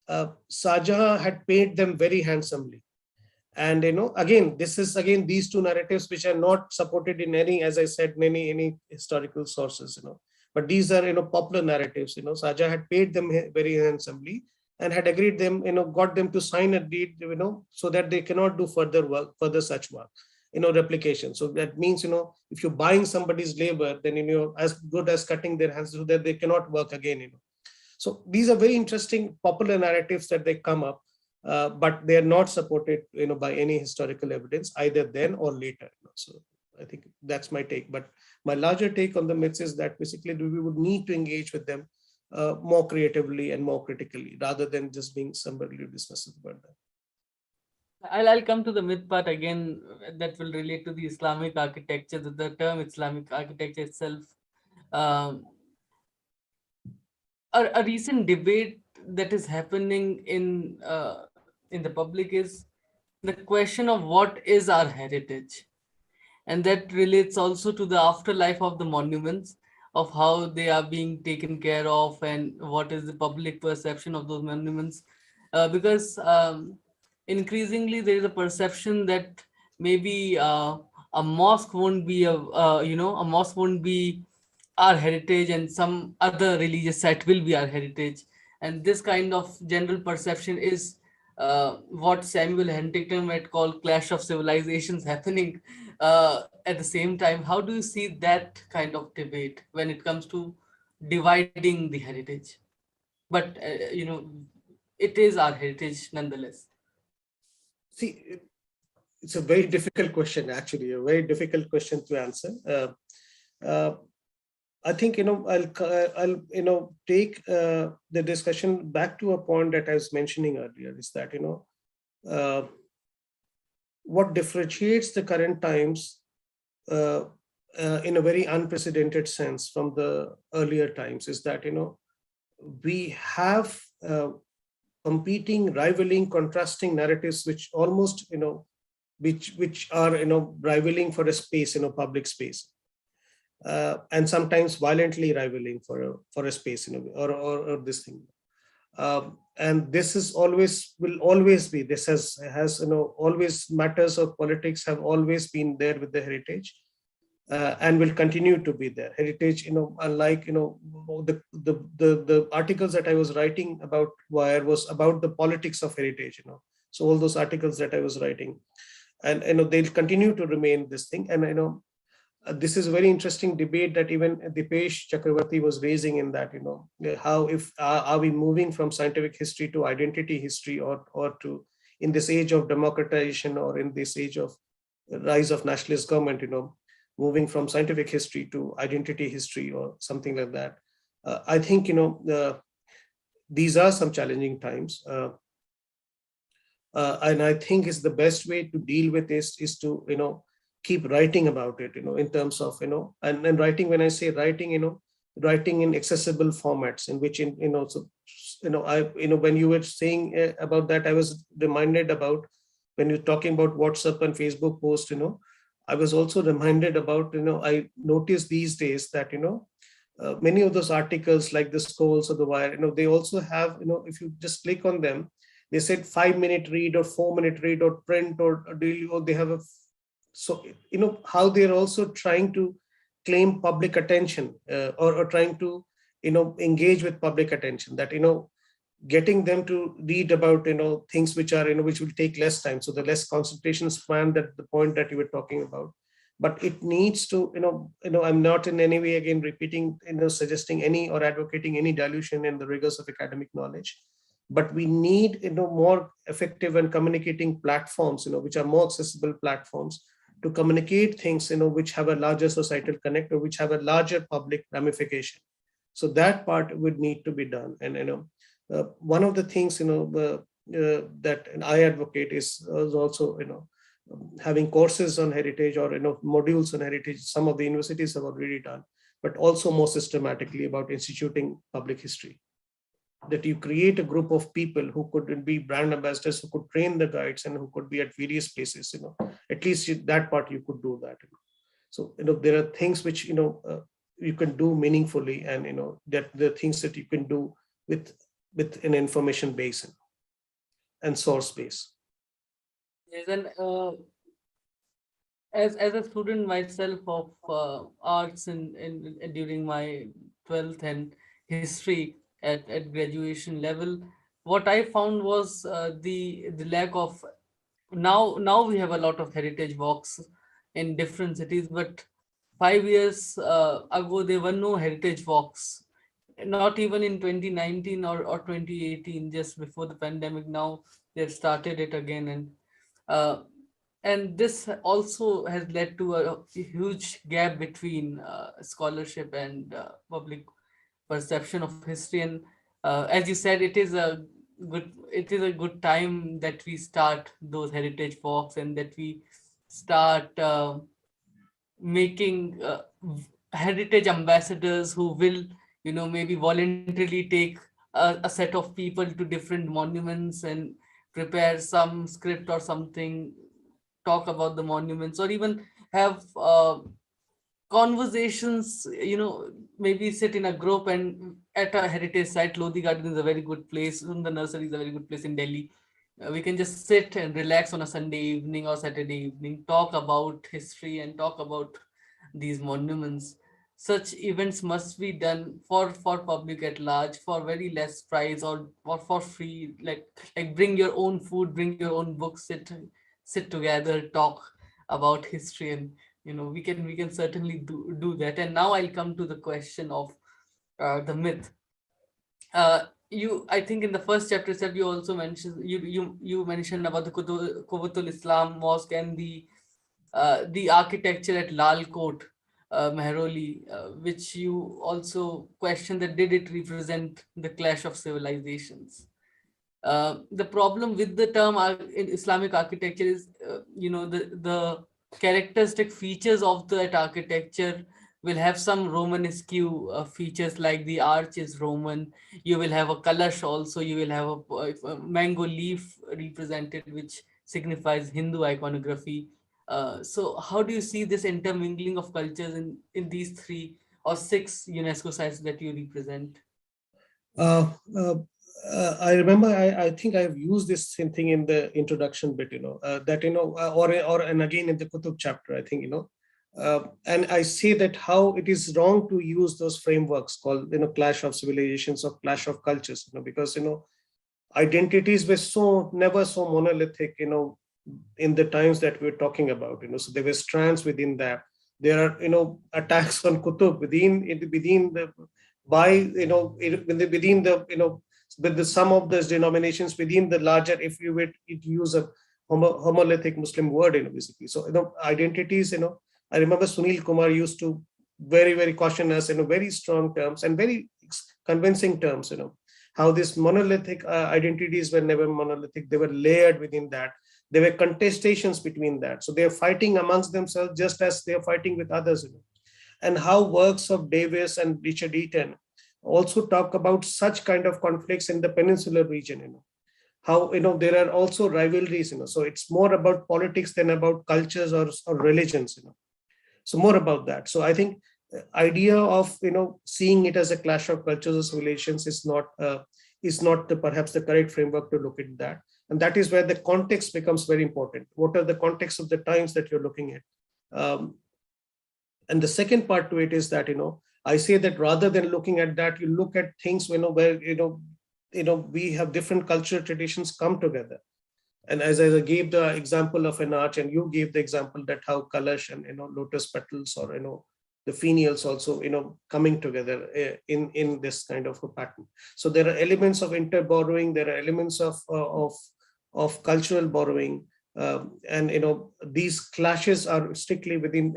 Shahjahan had paid them very handsomely. And again, this is again these two narratives which are not supported in any, as I said, any historical sources. But these are popular narratives. Shahjahan had paid them very handsomely and had agreed them, got them to sign a deed, so that they cannot do further such work, replication. So that means, if you're buying somebody's labor, then as good as cutting their hands so that they cannot work again. So these are very interesting popular narratives that they come up. But they are not supported, by any historical evidence either then or later. So I think that's my take. But my larger take on the myths is that basically we would need to engage with them more creatively and more critically, rather than just being somebody dismissive about them. I'll come to the myth part again, that will relate to the Islamic architecture, the term Islamic architecture itself. Um, a recent debate that is happening in the public is the question of what is our heritage, and that relates also to the afterlife of the monuments, of how they are being taken care of and what is the public perception of those monuments. Because increasingly there is a perception that maybe a mosque won't be a mosque won't be our heritage, and some other religious site will be our heritage. And this kind of general perception is what Samuel Huntington might call clash of civilizations happening at the same time. How do you see that kind of debate when it comes to dividing the heritage? But it is our heritage nonetheless. See, it's a very difficult question, actually, a very difficult question to answer. Uh, I think I'll take the discussion back to a point that I was mentioning earlier. Is that uh, what differentiates the current times uh, in a very unprecedented sense from the earlier times is that we have competing, rivaling, contrasting narratives, which almost which are rivaling for a space, public space, and sometimes violently rivaling for a space, or this thing. And this is always, will always be, this has always, matters of politics have always been there with the heritage, and will continue to be there. Heritage, unlike the articles that I was writing about Wire was about the politics of heritage. So all those articles that I was writing, and they'll continue to remain this thing. And this is a very interesting debate that even Dipesh Chakravarti was raising, in that how, if are we moving from scientific history to identity history, or to, in this age of democratization, or in this age of rise of nationalist government, moving from scientific history to identity history, or something like that. I think these are some challenging times, and I think is the best way to deal with this is to keep writing about it, in terms of and writing, when I say writing, writing in accessible formats, in which, so I, when you were saying about that, I was reminded about, when you're talking about WhatsApp and Facebook post, I was also reminded about, I noticed these days that many of those articles, like the Scrolls or the Wire, they also have, if you just click on them, they said 5-minute read, or 4-minute read, or print, or daily, or they have a, so how they're also trying to claim public attention, or trying to engage with public attention, that getting them to read about things which are which will take less time, so the less concentration span, that the point that you were talking about. But it needs to, I'm not in any way, again, repeating, suggesting any, or advocating any dilution in the rigors of academic knowledge, but we need more effective and communicating platforms, which are more accessible platforms, to communicate things which have a larger societal connect, or which have a larger public ramification. So that part would need to be done. And one of the things that I advocate is also having courses on heritage, or modules on heritage. Some of the universities have already done, but also more systematically about instituting public history, that you create a group of people who could be brand ambassadors, who could train the guides, and who could be at various places. At least that part you could do that. So there are things which you can do meaningfully, and that the things that you can do with an information base and source base. Yes, and as a student myself of arts in during my 12th and history at graduation level, what I found was the lack of, now we have a lot of heritage walks in different cities, but 5 years ago there were no heritage walks, not even in 2019 or 2018, just before the pandemic. Now they've started it again. And uh, And this also has led to a huge gap between scholarship and public perception of history. And as you said, it is a good time that we start those heritage walks, and that we start making heritage ambassadors who will, maybe voluntarily take a set of people to different monuments and prepare some script or something, talk about the monuments, or even have conversations, maybe sit in a group and at a heritage site. Lodi Garden is a very good place, the nursery is a very good place in Delhi. We can just sit and relax on a Sunday evening or Saturday evening, talk about history and talk about these monuments. Such events must be done for public at large for very less price, or for free. Like bring your own food, bring your own books, sit together, talk about history. And we can certainly do that. And now I'll come to the question of the myth. You I think in the first chapter itself, you also mentioned, you mentioned about the Quwwatul Islam Mosque and the architecture at Lal Kot, Mehroli, which you also questioned that did it represent the clash of civilizations. The problem with the term in Islamic architecture is, the characteristic features of that architecture will have some Romanesque features, like the arch is Roman. You will have a kalash also. You will have a mango leaf represented, which signifies Hindu iconography. So, how do you see this intermingling of cultures in these three or six UNESCO sites that you represent? Uh, uh, I remember, I think I've used this same thing in the introduction bit, that, and again in the Kutub chapter, I think, and I say that how it is wrong to use those frameworks called, clash of civilizations or clash of cultures, because, identities were never so monolithic, in the times that we're talking about, so there were strands within that. There are, attacks on Kutub within the, by, within the, with the some of those denominations within the larger, if you would use a homolithic Muslim word, basically. So, identities, I remember Sunil Kumar used to very, very caution us in very strong terms and very convincing terms, how these monolithic identities were never monolithic. They were layered within that. There were contestations between that. So they're fighting amongst themselves just as they're fighting with others. And how works of Davis and Richard Eaton also talk about such kind of conflicts in the peninsular region, how, there are also rivalries, so it's more about politics than about cultures or religions, so more about that. So I think the idea of, seeing it as a clash of cultures or civilizations is not perhaps the correct framework to look at that. And that is where the context becomes very important. What are the contexts of the times that you're looking at? And the second part to it is that, I say that rather than looking at that, you look at things, where, we have different cultural traditions come together. And as I gave the example of an arch, and you gave the example that how kalash and, lotus petals, or, the fenials also, coming together in this kind of a pattern. So there are elements of inter-borrowing, there are elements of cultural borrowing, and, these clashes are strictly within,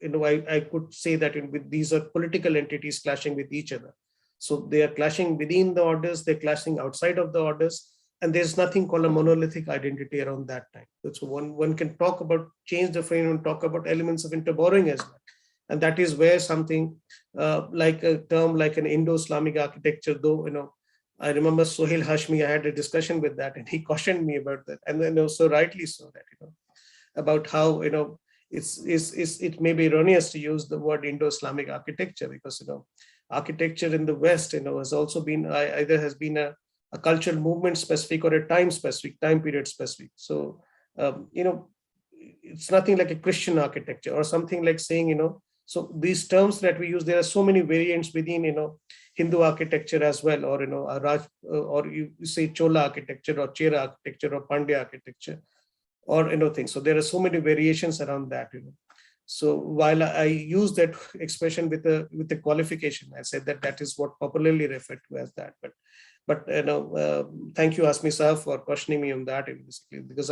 I could say that these are political entities clashing with each other. So they are clashing within the orders, they're clashing outside of the orders, and there's nothing called a monolithic identity around that time. So one can talk about, change the frame and talk about elements of interborrowing as well. And that is where something like a term like an Indo-Islamic architecture, though, I remember Sohail Hashmi, I had a discussion with that, and he cautioned me about that. And then so rightly so that, about how, it may be erroneous to use the word Indo-Islamic architecture, because, architecture in the West, has also been either has been a cultural movement specific or a time period specific. So, it's nothing like a Christian architecture or something like saying, so these terms that we use, there are so many variants within, Hindu architecture as well, or, or you say Chola architecture or Chera architecture or Pandya architecture, or, things. So there are so many variations around that, So while I use that expression with a qualification, I said that that is what popularly referred to as that. But thank you, Asmi Sir, for questioning me on that, basically, because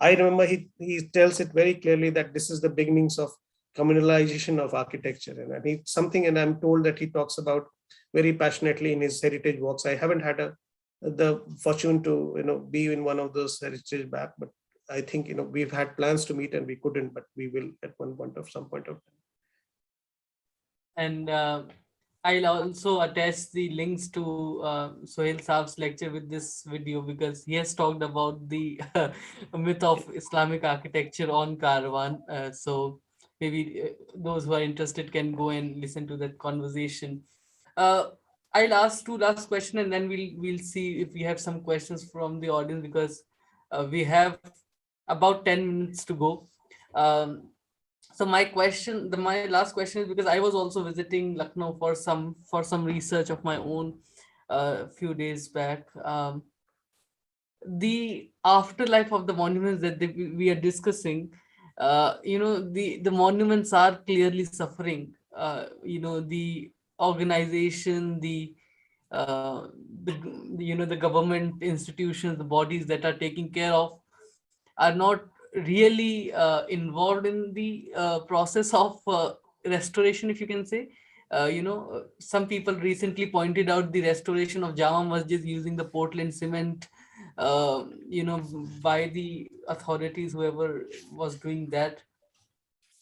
I remember he tells it very clearly that this is the beginnings of communalization of architecture, and he something, and I'm told that he talks about very passionately in his heritage walks. I haven't had the fortune to be in one of those heritage back, but I think we've had plans to meet and we couldn't, but we will at some point of time. And I'll also attach the links to Sohail Saab's lecture with this video, because he has talked about the myth of Islamic architecture on Caravan. So maybe those who are interested can go and listen to that conversation. Uh, I'll ask two last question, and then we'll see if we have some questions from the audience, because we have about 10 minutes to go. Um, so my last question is, because I was also visiting Lucknow for some research of my own a few days back. The afterlife of the monuments that we are discussing, the monuments are clearly suffering. The organization, the government institutions, the bodies that are taking care of, are not really involved in the process of restoration, if you can say. Some people recently pointed out the restoration of Jama Masjid using the Portland cement, uh, you know, by the authorities, whoever was doing that.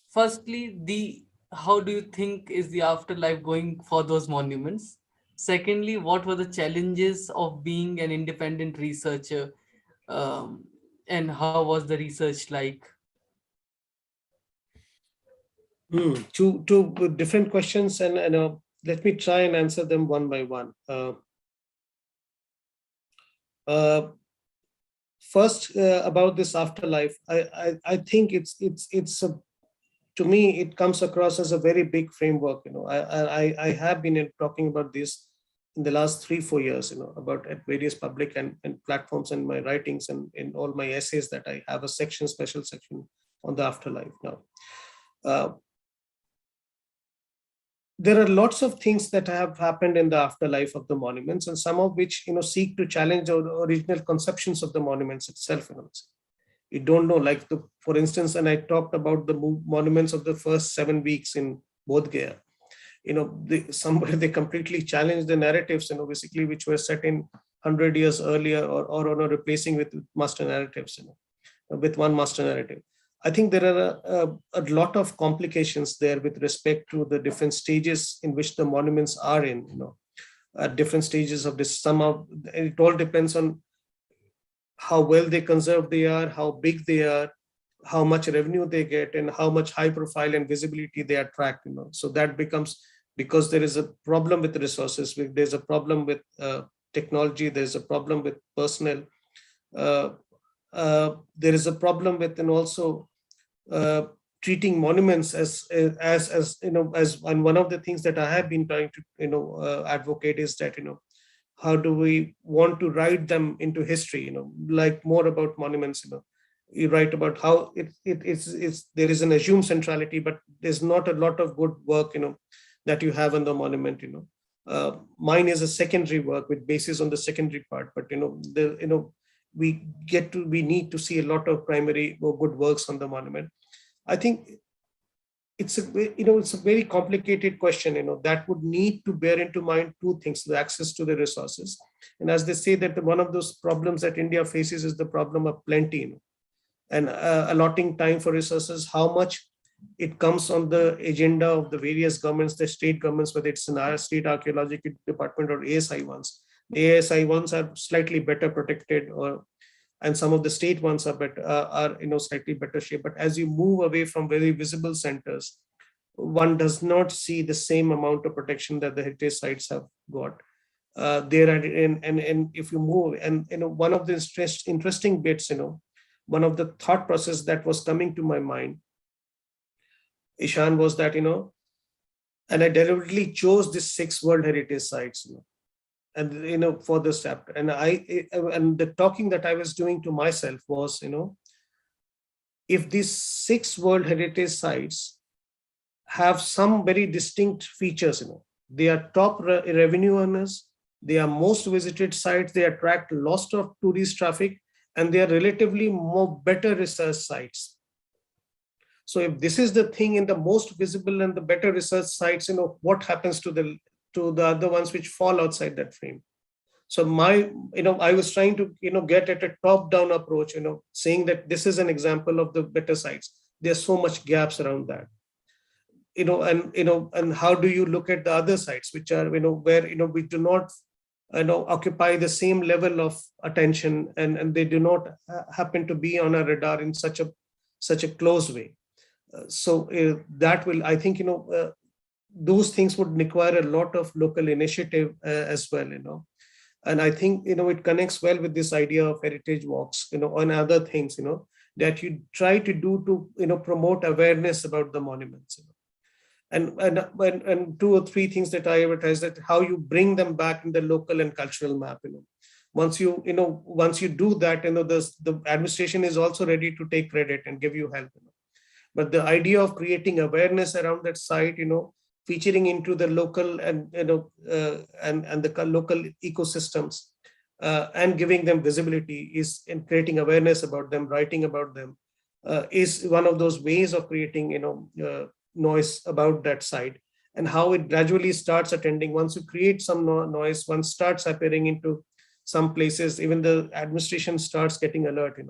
Firstly, the how do you think is the afterlife going for those monuments? Secondly, what were the challenges of being an independent researcher, um, and how was the research like? Two different questions, and let me try and answer them one by one. Uh, First, about this afterlife, I think it's a, to me it comes across as a very big framework. I have been talking about this in the last 3-4 years, about at various public and platforms, and my writings and in all my essays, that I have a special section on the afterlife now. Uh, there are lots of things that have happened in the afterlife of the monuments, and some of which seek to challenge the original conceptions of the monuments itself. You don't know, like for instance, and I talked about the monuments of the first 7 weeks in Bodh Gaya. Somebody, they completely challenged the narratives, basically, which were set in 100 years earlier, or replacing with master narratives, with one master narrative. I think there are a lot of complications there with respect to the different stages in which the monuments are in, at different stages of this. Somehow it all depends on how well they conserve they are, how big they are, how much revenue they get, and how much high profile and visibility they attract. So that becomes, because there is a problem with resources, there's a problem with technology, there's a problem with personnel, uh, there is a problem with, and also uh, treating monuments as and one of the things that I have been trying to advocate is that how do we want to write them into history, like more about monuments. You write about how it's there is an assumed centrality, but there's not a lot of good work that you have on the monument. Mine is a secondary work with basis on the secondary part, but we need to see a lot of primary or good works on the monument. I think it's a very complicated question, that would need to bear into mind two things: the access to the resources, and as they say that one of those problems that India faces is the problem of plenty, and allotting time for resources, how much it comes on the agenda of the various governments, the state governments, whether it's in our state archaeological department or ASI ones. The ASI ones are slightly better protected, and some of the state ones are better, are slightly better shape. But as you move away from very visible centers, one does not see the same amount of protection that the heritage sites have got. There are, and if you move, and one of the interesting bits, one of the thought process that was coming to my mind, Ishan, was that and I deliberately chose these 6 World Heritage sites, and for this chapter, and the talking that I was doing to myself was, if these 6 World Heritage sites have some very distinct features, they are top revenue earners, they are most visited sites, they attract lots of tourist traffic, and they are relatively more better research sites. So if this is the thing in the most visible and the better research sites, what happens to the other ones which fall outside that frame? So I was trying to, get at a top-down approach, saying that this is an example of the better sites. There's so much gaps around that, and how do you look at the other sites, which are, where, we do not, occupy the same level of attention, and they do not happen to be on a radar in such a close way. That will, I think, those things would require a lot of local initiative as well, and I think, it connects well with this idea of heritage walks, and other things, that you try to do to, promote awareness about the monuments, and two or three things that I advertise, that how you bring them back in the local and cultural map. Once you do that, the administration is also ready to take credit and give you help. But the idea of creating awareness around that site, featuring into the local and and the local ecosystems, and giving them visibility, is in creating awareness about them, writing about them, is one of those ways of creating noise about that site, and how it gradually starts attending. Once you create some noise, one starts appearing into some places, even the administration starts getting alert,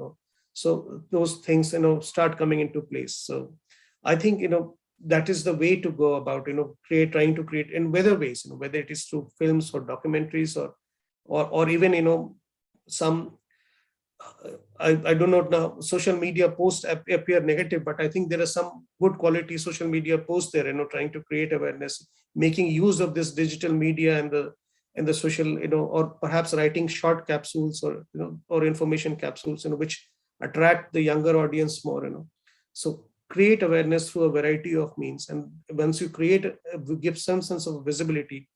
so those things, start coming into place. So I think, that is the way to go about, trying to create in whether ways, whether it is through films or documentaries, or even, some I do not know, social media posts appear negative, but I think there are some good quality social media posts there, trying to create awareness, making use of this digital media and the social, or perhaps writing short capsules, or, or information capsules, which attract the younger audience more, So create awareness through a variety of means. And once you give some sense of visibility,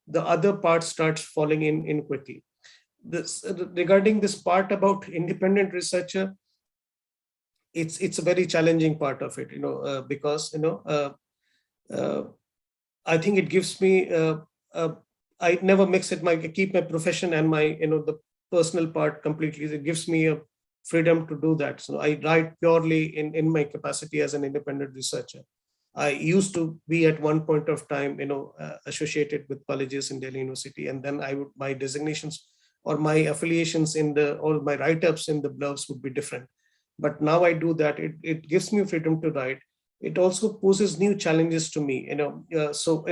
the other part starts falling in quickly. Regarding this part about independent researcher, it's a very challenging part of it, because uh, I think it gives me I never mix it. I keep my profession and my the personal part completely. It gives me a freedom to do that. So I write purely in my capacity as an independent researcher. I used to be at one point of time, associated with colleges in Delhi University, and then my designations or my affiliations or my write-ups in the blogs would be different. But now I do that. It gives me freedom to write. It also poses new challenges to me. So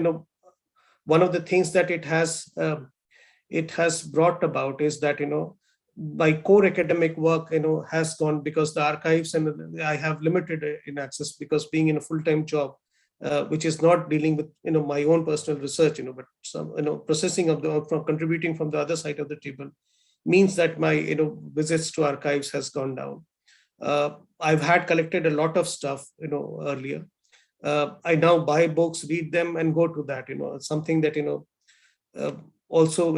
one of the things that it has brought about is that my core academic work has gone, because the archives, and I have limited in access, because being in a full-time job, which is not dealing with my own personal research, but some processing of from contributing from the other side of the table, means that my visits to archives has gone down. I've had collected a lot of stuff earlier. I now buy books, read them, and go to that. Something that uh, also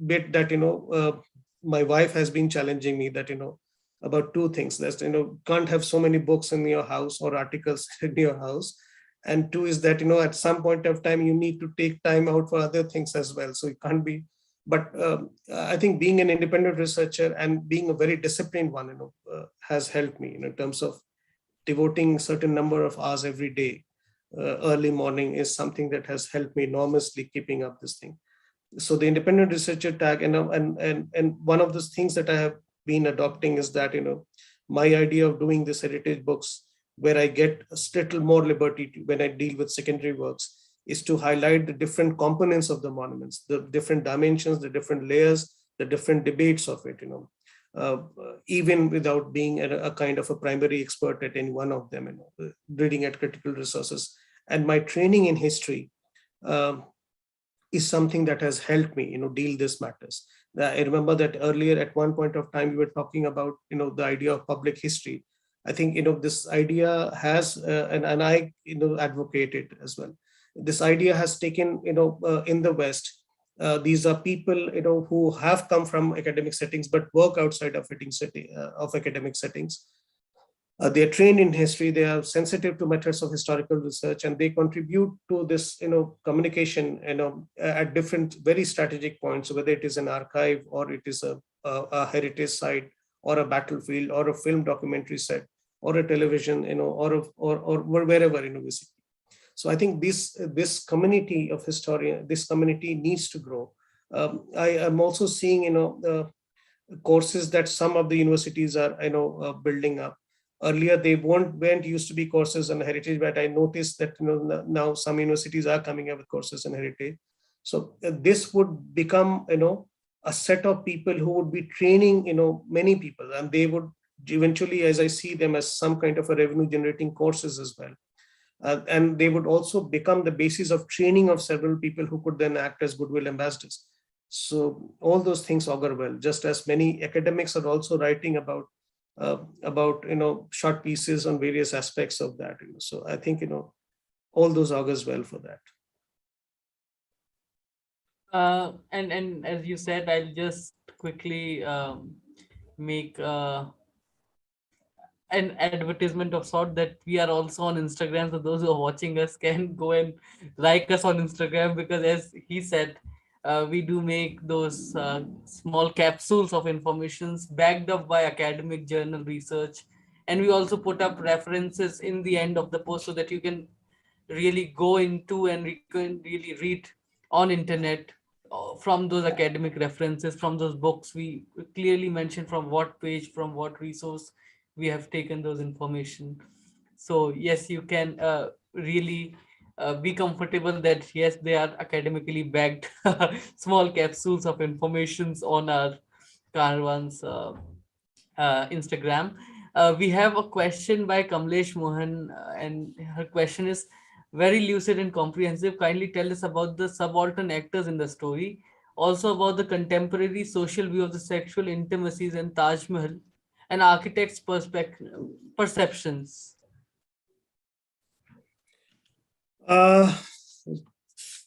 bit that my wife has been challenging me, that about two things. That can't have so many books in your house or articles in your house, and two is that at some point of time you need to take time out for other things as well. So it can't be. But I think being an independent researcher and being a very disciplined one, has helped me in terms of devoting certain number of hours every day. Early morning is something that has helped me enormously keeping up this thing. So the independent researcher tag, and one of those things that I have been adopting is that my idea of doing this heritage books, where I get a little more liberty when I deal with secondary works, is to highlight the different components of the monuments, the different dimensions, the different layers, the different debates of it, uh, even without being a kind of a primary expert at any one of them, reading at critical resources. And my training in history um, is something that has helped me, deal these matters. I remember that earlier at one point of time, we were talking about, the idea of public history. I think, this idea has, and I, advocate it as well. This idea has taken, in the West. These are people, who have come from academic settings, but work outside of academic settings. They are trained in history. They are sensitive to methods of historical research, and they contribute to this, communication, at different very strategic points, whether it is an archive or it is a heritage site, or a battlefield or a film documentary set or a television, or wherever, basically. So I think this community of historian, this community needs to grow. I am also seeing, courses that some of the universities are, building up. Earlier, they weren't used to be courses on heritage, but I noticed that, now some universities are coming up with courses on heritage. So this would become, a set of people who would be training, many people, and they would eventually, as I see them, as some kind of a revenue generating courses as well. And they would also become the basis of training of several people who could then act as goodwill ambassadors. So all those things augur well, just as many academics are also writing about short pieces on various aspects of that. So I think, all those augurs well for that. And as you said, I'll just quickly make an advertisement of sort that we are also on Instagram. So those who are watching us can go and like us on Instagram, because as he said, we do make those small capsules of informations backed up by academic journal research, and we also put up references in the end of the post so that you can really go into and you can really read on internet from those academic references, from those books. We clearly mention from what page, from what resource we have taken those information. So yes, you can really be comfortable that yes, they are academically backed small capsules of informations on our Carvans Instagram. We have a question by Kamlesh Mohan, and her question is very lucid and comprehensive. Kindly tell us about the subaltern actors in the story, also about the contemporary social view of the sexual intimacies in Taj Mahal, and architects' perceptions. Uh,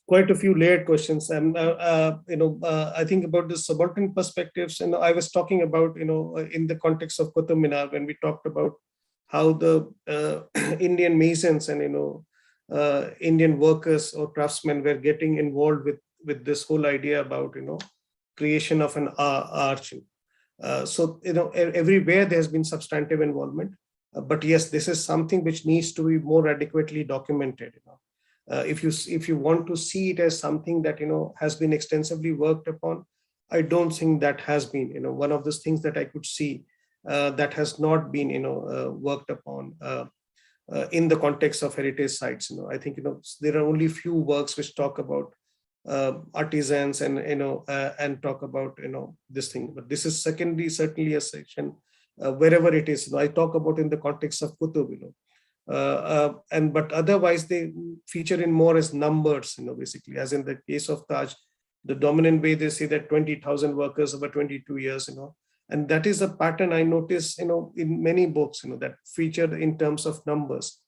Quite a few layered questions, and I think about the subaltern perspectives, and I was talking about, in the context of Qutub Minar, when we talked about how the Indian masons and, Indian workers or craftsmen were getting involved with this whole idea about, creation of an arch. So, everywhere there has been substantive involvement, but yes, this is something which needs to be more adequately documented. If you want to see it as something that, has been extensively worked upon, I don't think that has been, one of those things that I could see that has not been, worked upon in the context of heritage sites. I think, there are only few works which talk about artisans and, and talk about, this thing. But this is secondly certainly a section wherever it is. I talk about in the context of Kutub, and but otherwise they feature in more as numbers, basically, as in the case of Taj, the dominant way they say that 20,000 workers over 22 years, and that is a pattern I notice, in many books, that feature in terms of numbers.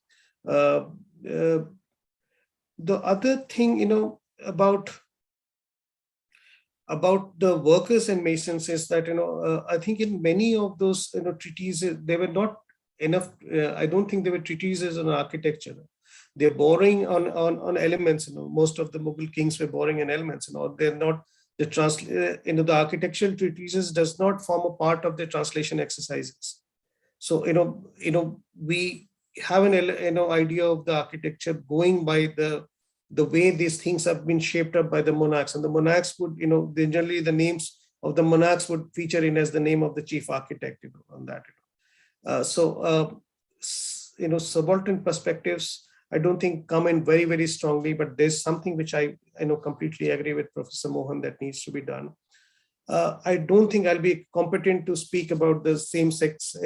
Uh, uh, the other thing, about the workers and masons is that, I think in many of those, treatises, they were not enough. I don't think they were treatises on architecture. They're borrowing on elements. Most of the Mughal kings were borrowing on elements. They're not the architectural treatises does not form a part of the translation exercises. So, we have an, idea of the architecture going by the way these things have been shaped up by the monarchs, and the monarchs would, generally the names of the monarchs would feature in as the name of the chief architect, on that. Subaltern perspectives, I don't think come in very, very strongly, but there's something which I completely agree with Professor Mohan that needs to be done. I don't think I'll be competent to speak about the same-sex,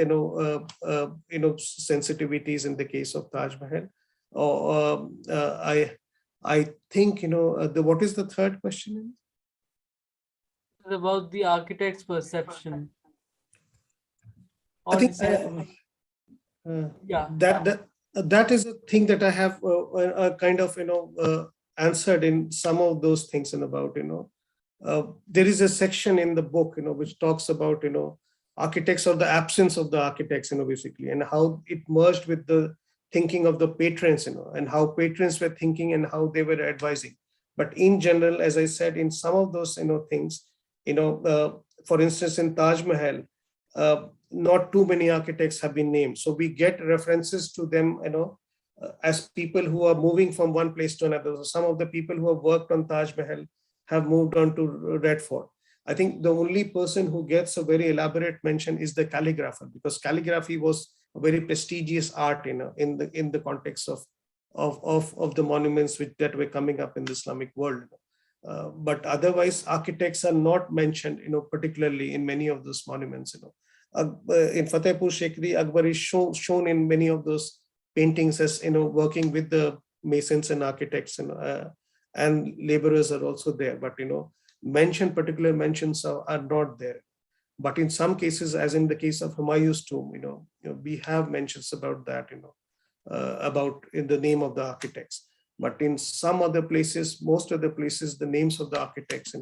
sensitivities in the case of Taj Mahal. Or I think, what is the third question? About the architect's perception. I Or think yeah. that is a thing that I have kind of, answered in some of those things, and about, there is a section in the book, which talks about, architects, or the absence of the architects, basically, and how it merged with the thinking of the patrons, and how patrons were thinking and how they were advising. But in general, as I said, in some of those, things, for instance, in Taj Mahal, not too many architects have been named. So we get references to them, as people who are moving from one place to another. So some of the people who have worked on Taj Mahal have moved on to Red Fort. I think the only person who gets a very elaborate mention is the calligrapher, because calligraphy was a very prestigious art, in the context of the monuments that were coming up in the Islamic world. But otherwise, architects are not mentioned, particularly in many of those monuments. In Fatehpur Sikri, Akbar is shown in many of those paintings as, working with the masons and architects, and laborers are also there. But particular mentions are not there. But in some cases, as in the case of Humayun's tomb, we have mentions about that, about in the name of the architects. But in some other places, most of the places, the names of the architects,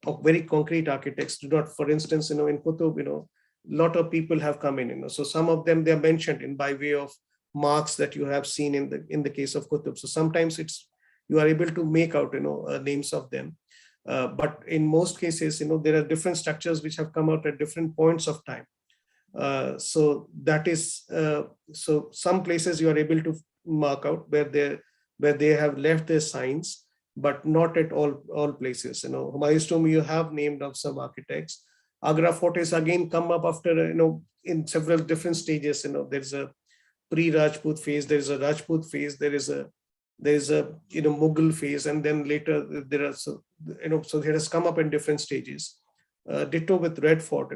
of very concrete architects do not. For instance, in Qutub, lot of people have come in, so some of them, they are mentioned in by way of marks that you have seen in the case of Qutub. So sometimes you are able to make out, names of them. But in most cases, there are different structures which have come out at different points of time. So that is, so some places you are able to mark out where they have left their signs, but not at all places. Humayun's tomb, you have named of some architects. Agra Fort is again come up after, in several different stages. There's a pre-Rajput phase, there is a Rajput phase, there is a Mughal phase, and then later there are, so it has come up in different stages. Ditto with Red Fort,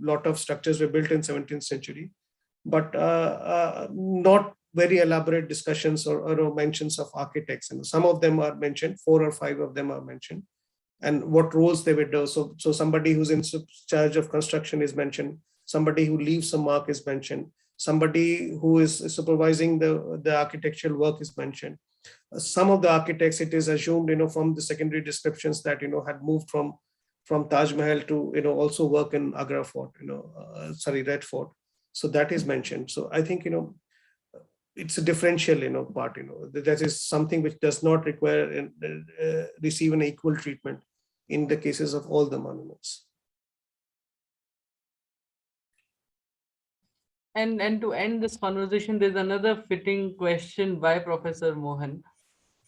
lot of structures were built in 17th century, but not very elaborate discussions or mentions of architects. Some of them are mentioned, 4 or 5 of them are mentioned, and what roles they would do. So somebody who's in charge of construction is mentioned, somebody who leaves a mark is mentioned, somebody who is supervising the architectural work is mentioned. Some of the architects, it is assumed, from the secondary descriptions that, had moved from Taj Mahal to, also work in Agra Fort, Red Fort. So that is mentioned. So I think, it's a differential, part, that is something which does not require receive an equal treatment in the cases of all the monuments. And to end this conversation, there's another fitting question by Professor Mohan.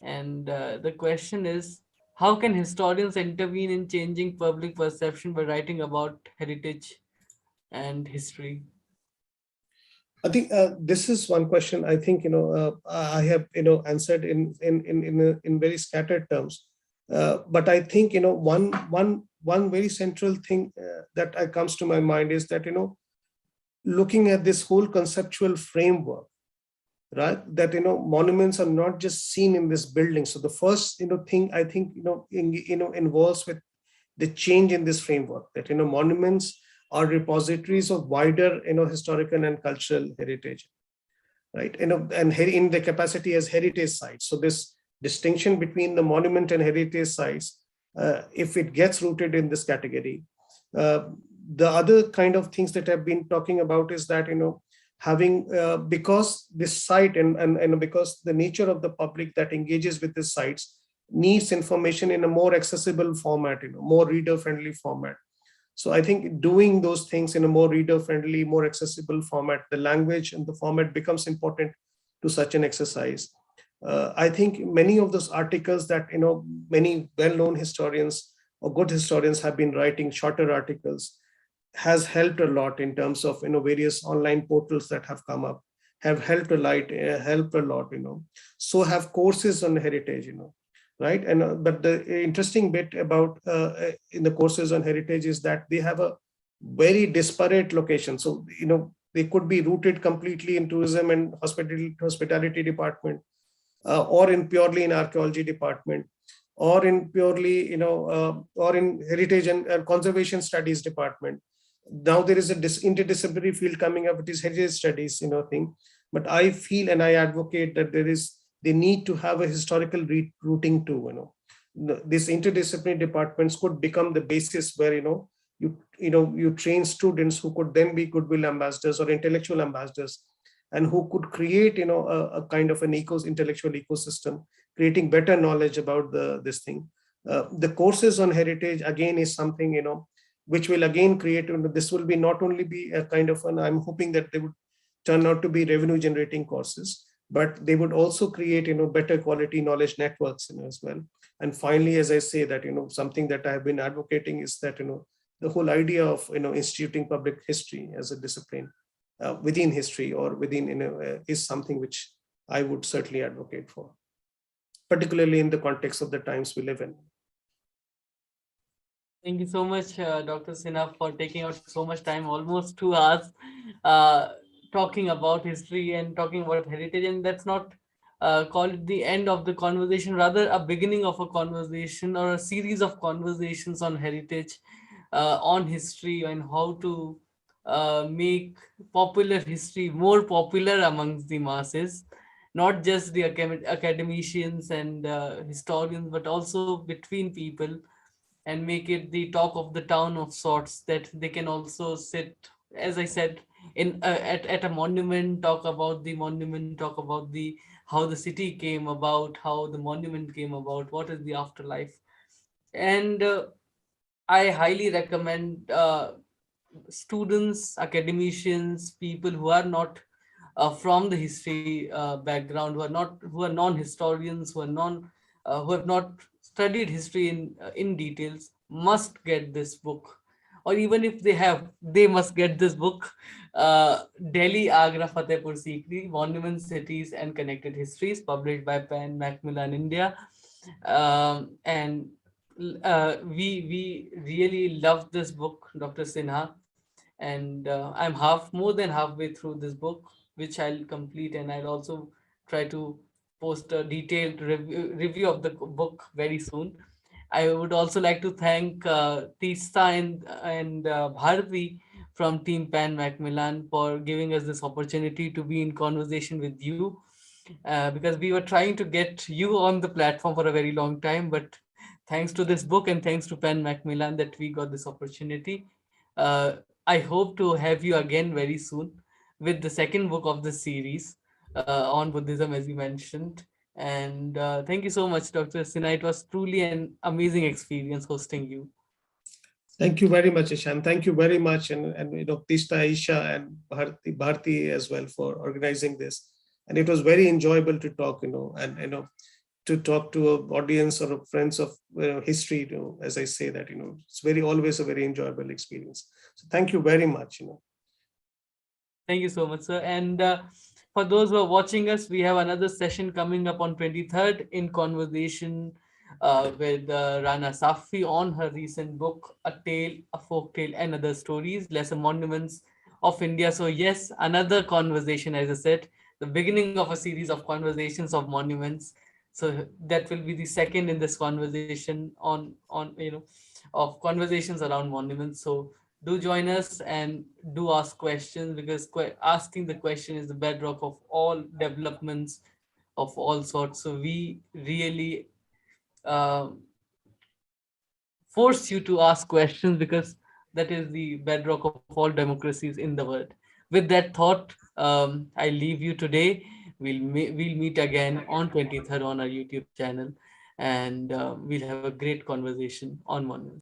And the question is, how can historians intervene in changing public perception by writing about heritage and history? I think this is one question. I think, I have, answered in very scattered terms. But I think, one very central thing that comes to my mind is that, looking at this whole conceptual framework, right, that, monuments are not just seen in this building. So the first, thing I think, involves with the change in this framework, that, monuments are repositories of wider, historical and cultural heritage, right? And in the capacity as heritage sites. So this distinction between the monument and heritage sites, if it gets rooted in this category, the other kind of things that I've been talking about is that, having, because this site and because the nature of the public that engages with these sites needs information in a more accessible format, more reader friendly format. So I think doing those things in a more reader friendly, more accessible format, the language and the format becomes important to such an exercise. I think many of those articles that, many well-known historians or good historians have been writing, shorter articles, has helped a lot in terms of, various online portals that have come up, have helped a lot, so have courses on heritage, right? And but the interesting bit about in the courses on heritage is that they have a very disparate location. So, they could be rooted completely in tourism and hospitality department, or in purely in archaeology department, or in purely, or in heritage and conservation studies department. Now there is a interdisciplinary field coming up, it is heritage studies, thing. But I feel and I advocate that they need to have a historical rooting too. These interdisciplinary departments could become the basis where, you train students who could then be goodwill ambassadors or intellectual ambassadors, and who could create, a kind of an intellectual ecosystem, creating better knowledge about this thing. The courses on heritage again is something, which will again create, this will be not only be a kind of an, I'm hoping that they would turn out to be revenue generating courses, but they would also create, better quality knowledge networks, as well. And finally, as I say that, something that I've been advocating is that, the whole idea of, instituting public history as a discipline within history or within, is something which I would certainly advocate for, particularly in the context of the times we live in. Thank you so much, Dr. Sinha, for taking out so much time, almost 2 hours, uh, talking about history and talking about heritage. And that's not called the end of the conversation, rather a beginning of a conversation or a series of conversations on heritage, on history, and how to make popular history more popular amongst the masses, not just the academicians and historians, but also between people, and make it the talk of the town of sorts, that they can also sit, as I said, in at a monument, talk about the monument, talk about the how the city came about, how the monument came about, what is the afterlife. And I highly recommend students, academicians, people who are not from the history background, who are non-historians, who have not studied history in details, must get this book. Or even if they have, they must get this book. Delhi, Agra, Fatehpur Sikri, Monuments, Cities, and Connected Histories, published by Pan Macmillan India. And we really love this book, Dr. Sinha, and I'm more than halfway through this book, which I'll complete, and I'll also try to post a detailed review of the book very soon. I would also like to thank Tista and Bharati from Team Pan Macmillan for giving us this opportunity to be in conversation with you, because we were trying to get you on the platform for a very long time, but thanks to this book and thanks to Pan Macmillan that we got this opportunity. Uh, I hope to have you again very soon with the second book of the series on Buddhism, as you mentioned. And thank you so much, Dr. Sinha. It was truly an amazing experience hosting you. Thank you very much, Ishan. Thank you very much. And Tista, Isha, and Bharti as well for organizing this. And it was very enjoyable to talk, and, to talk to an audience or friends of history, as I say that, it's always a very enjoyable experience. So thank you very much. Thank you so much, sir. And for those who are watching us, we have another session coming up on 23rd in conversation with Rana Safi on her recent book, A Tale, a Folk Tale, and Other Stories, Lesser Monuments of India. So, yes, another conversation, as I said, the beginning of a series of conversations of monuments. So that will be the second in this conversation of conversations around monuments. So do join us and do ask questions, because asking the question is the bedrock of all developments of all sorts. So we really uh, force you to ask questions, because that is the bedrock of all democracies in the world. With that thought, I leave you today. We'll meet again on 23rd on our YouTube channel, and we'll have a great conversation on monuments.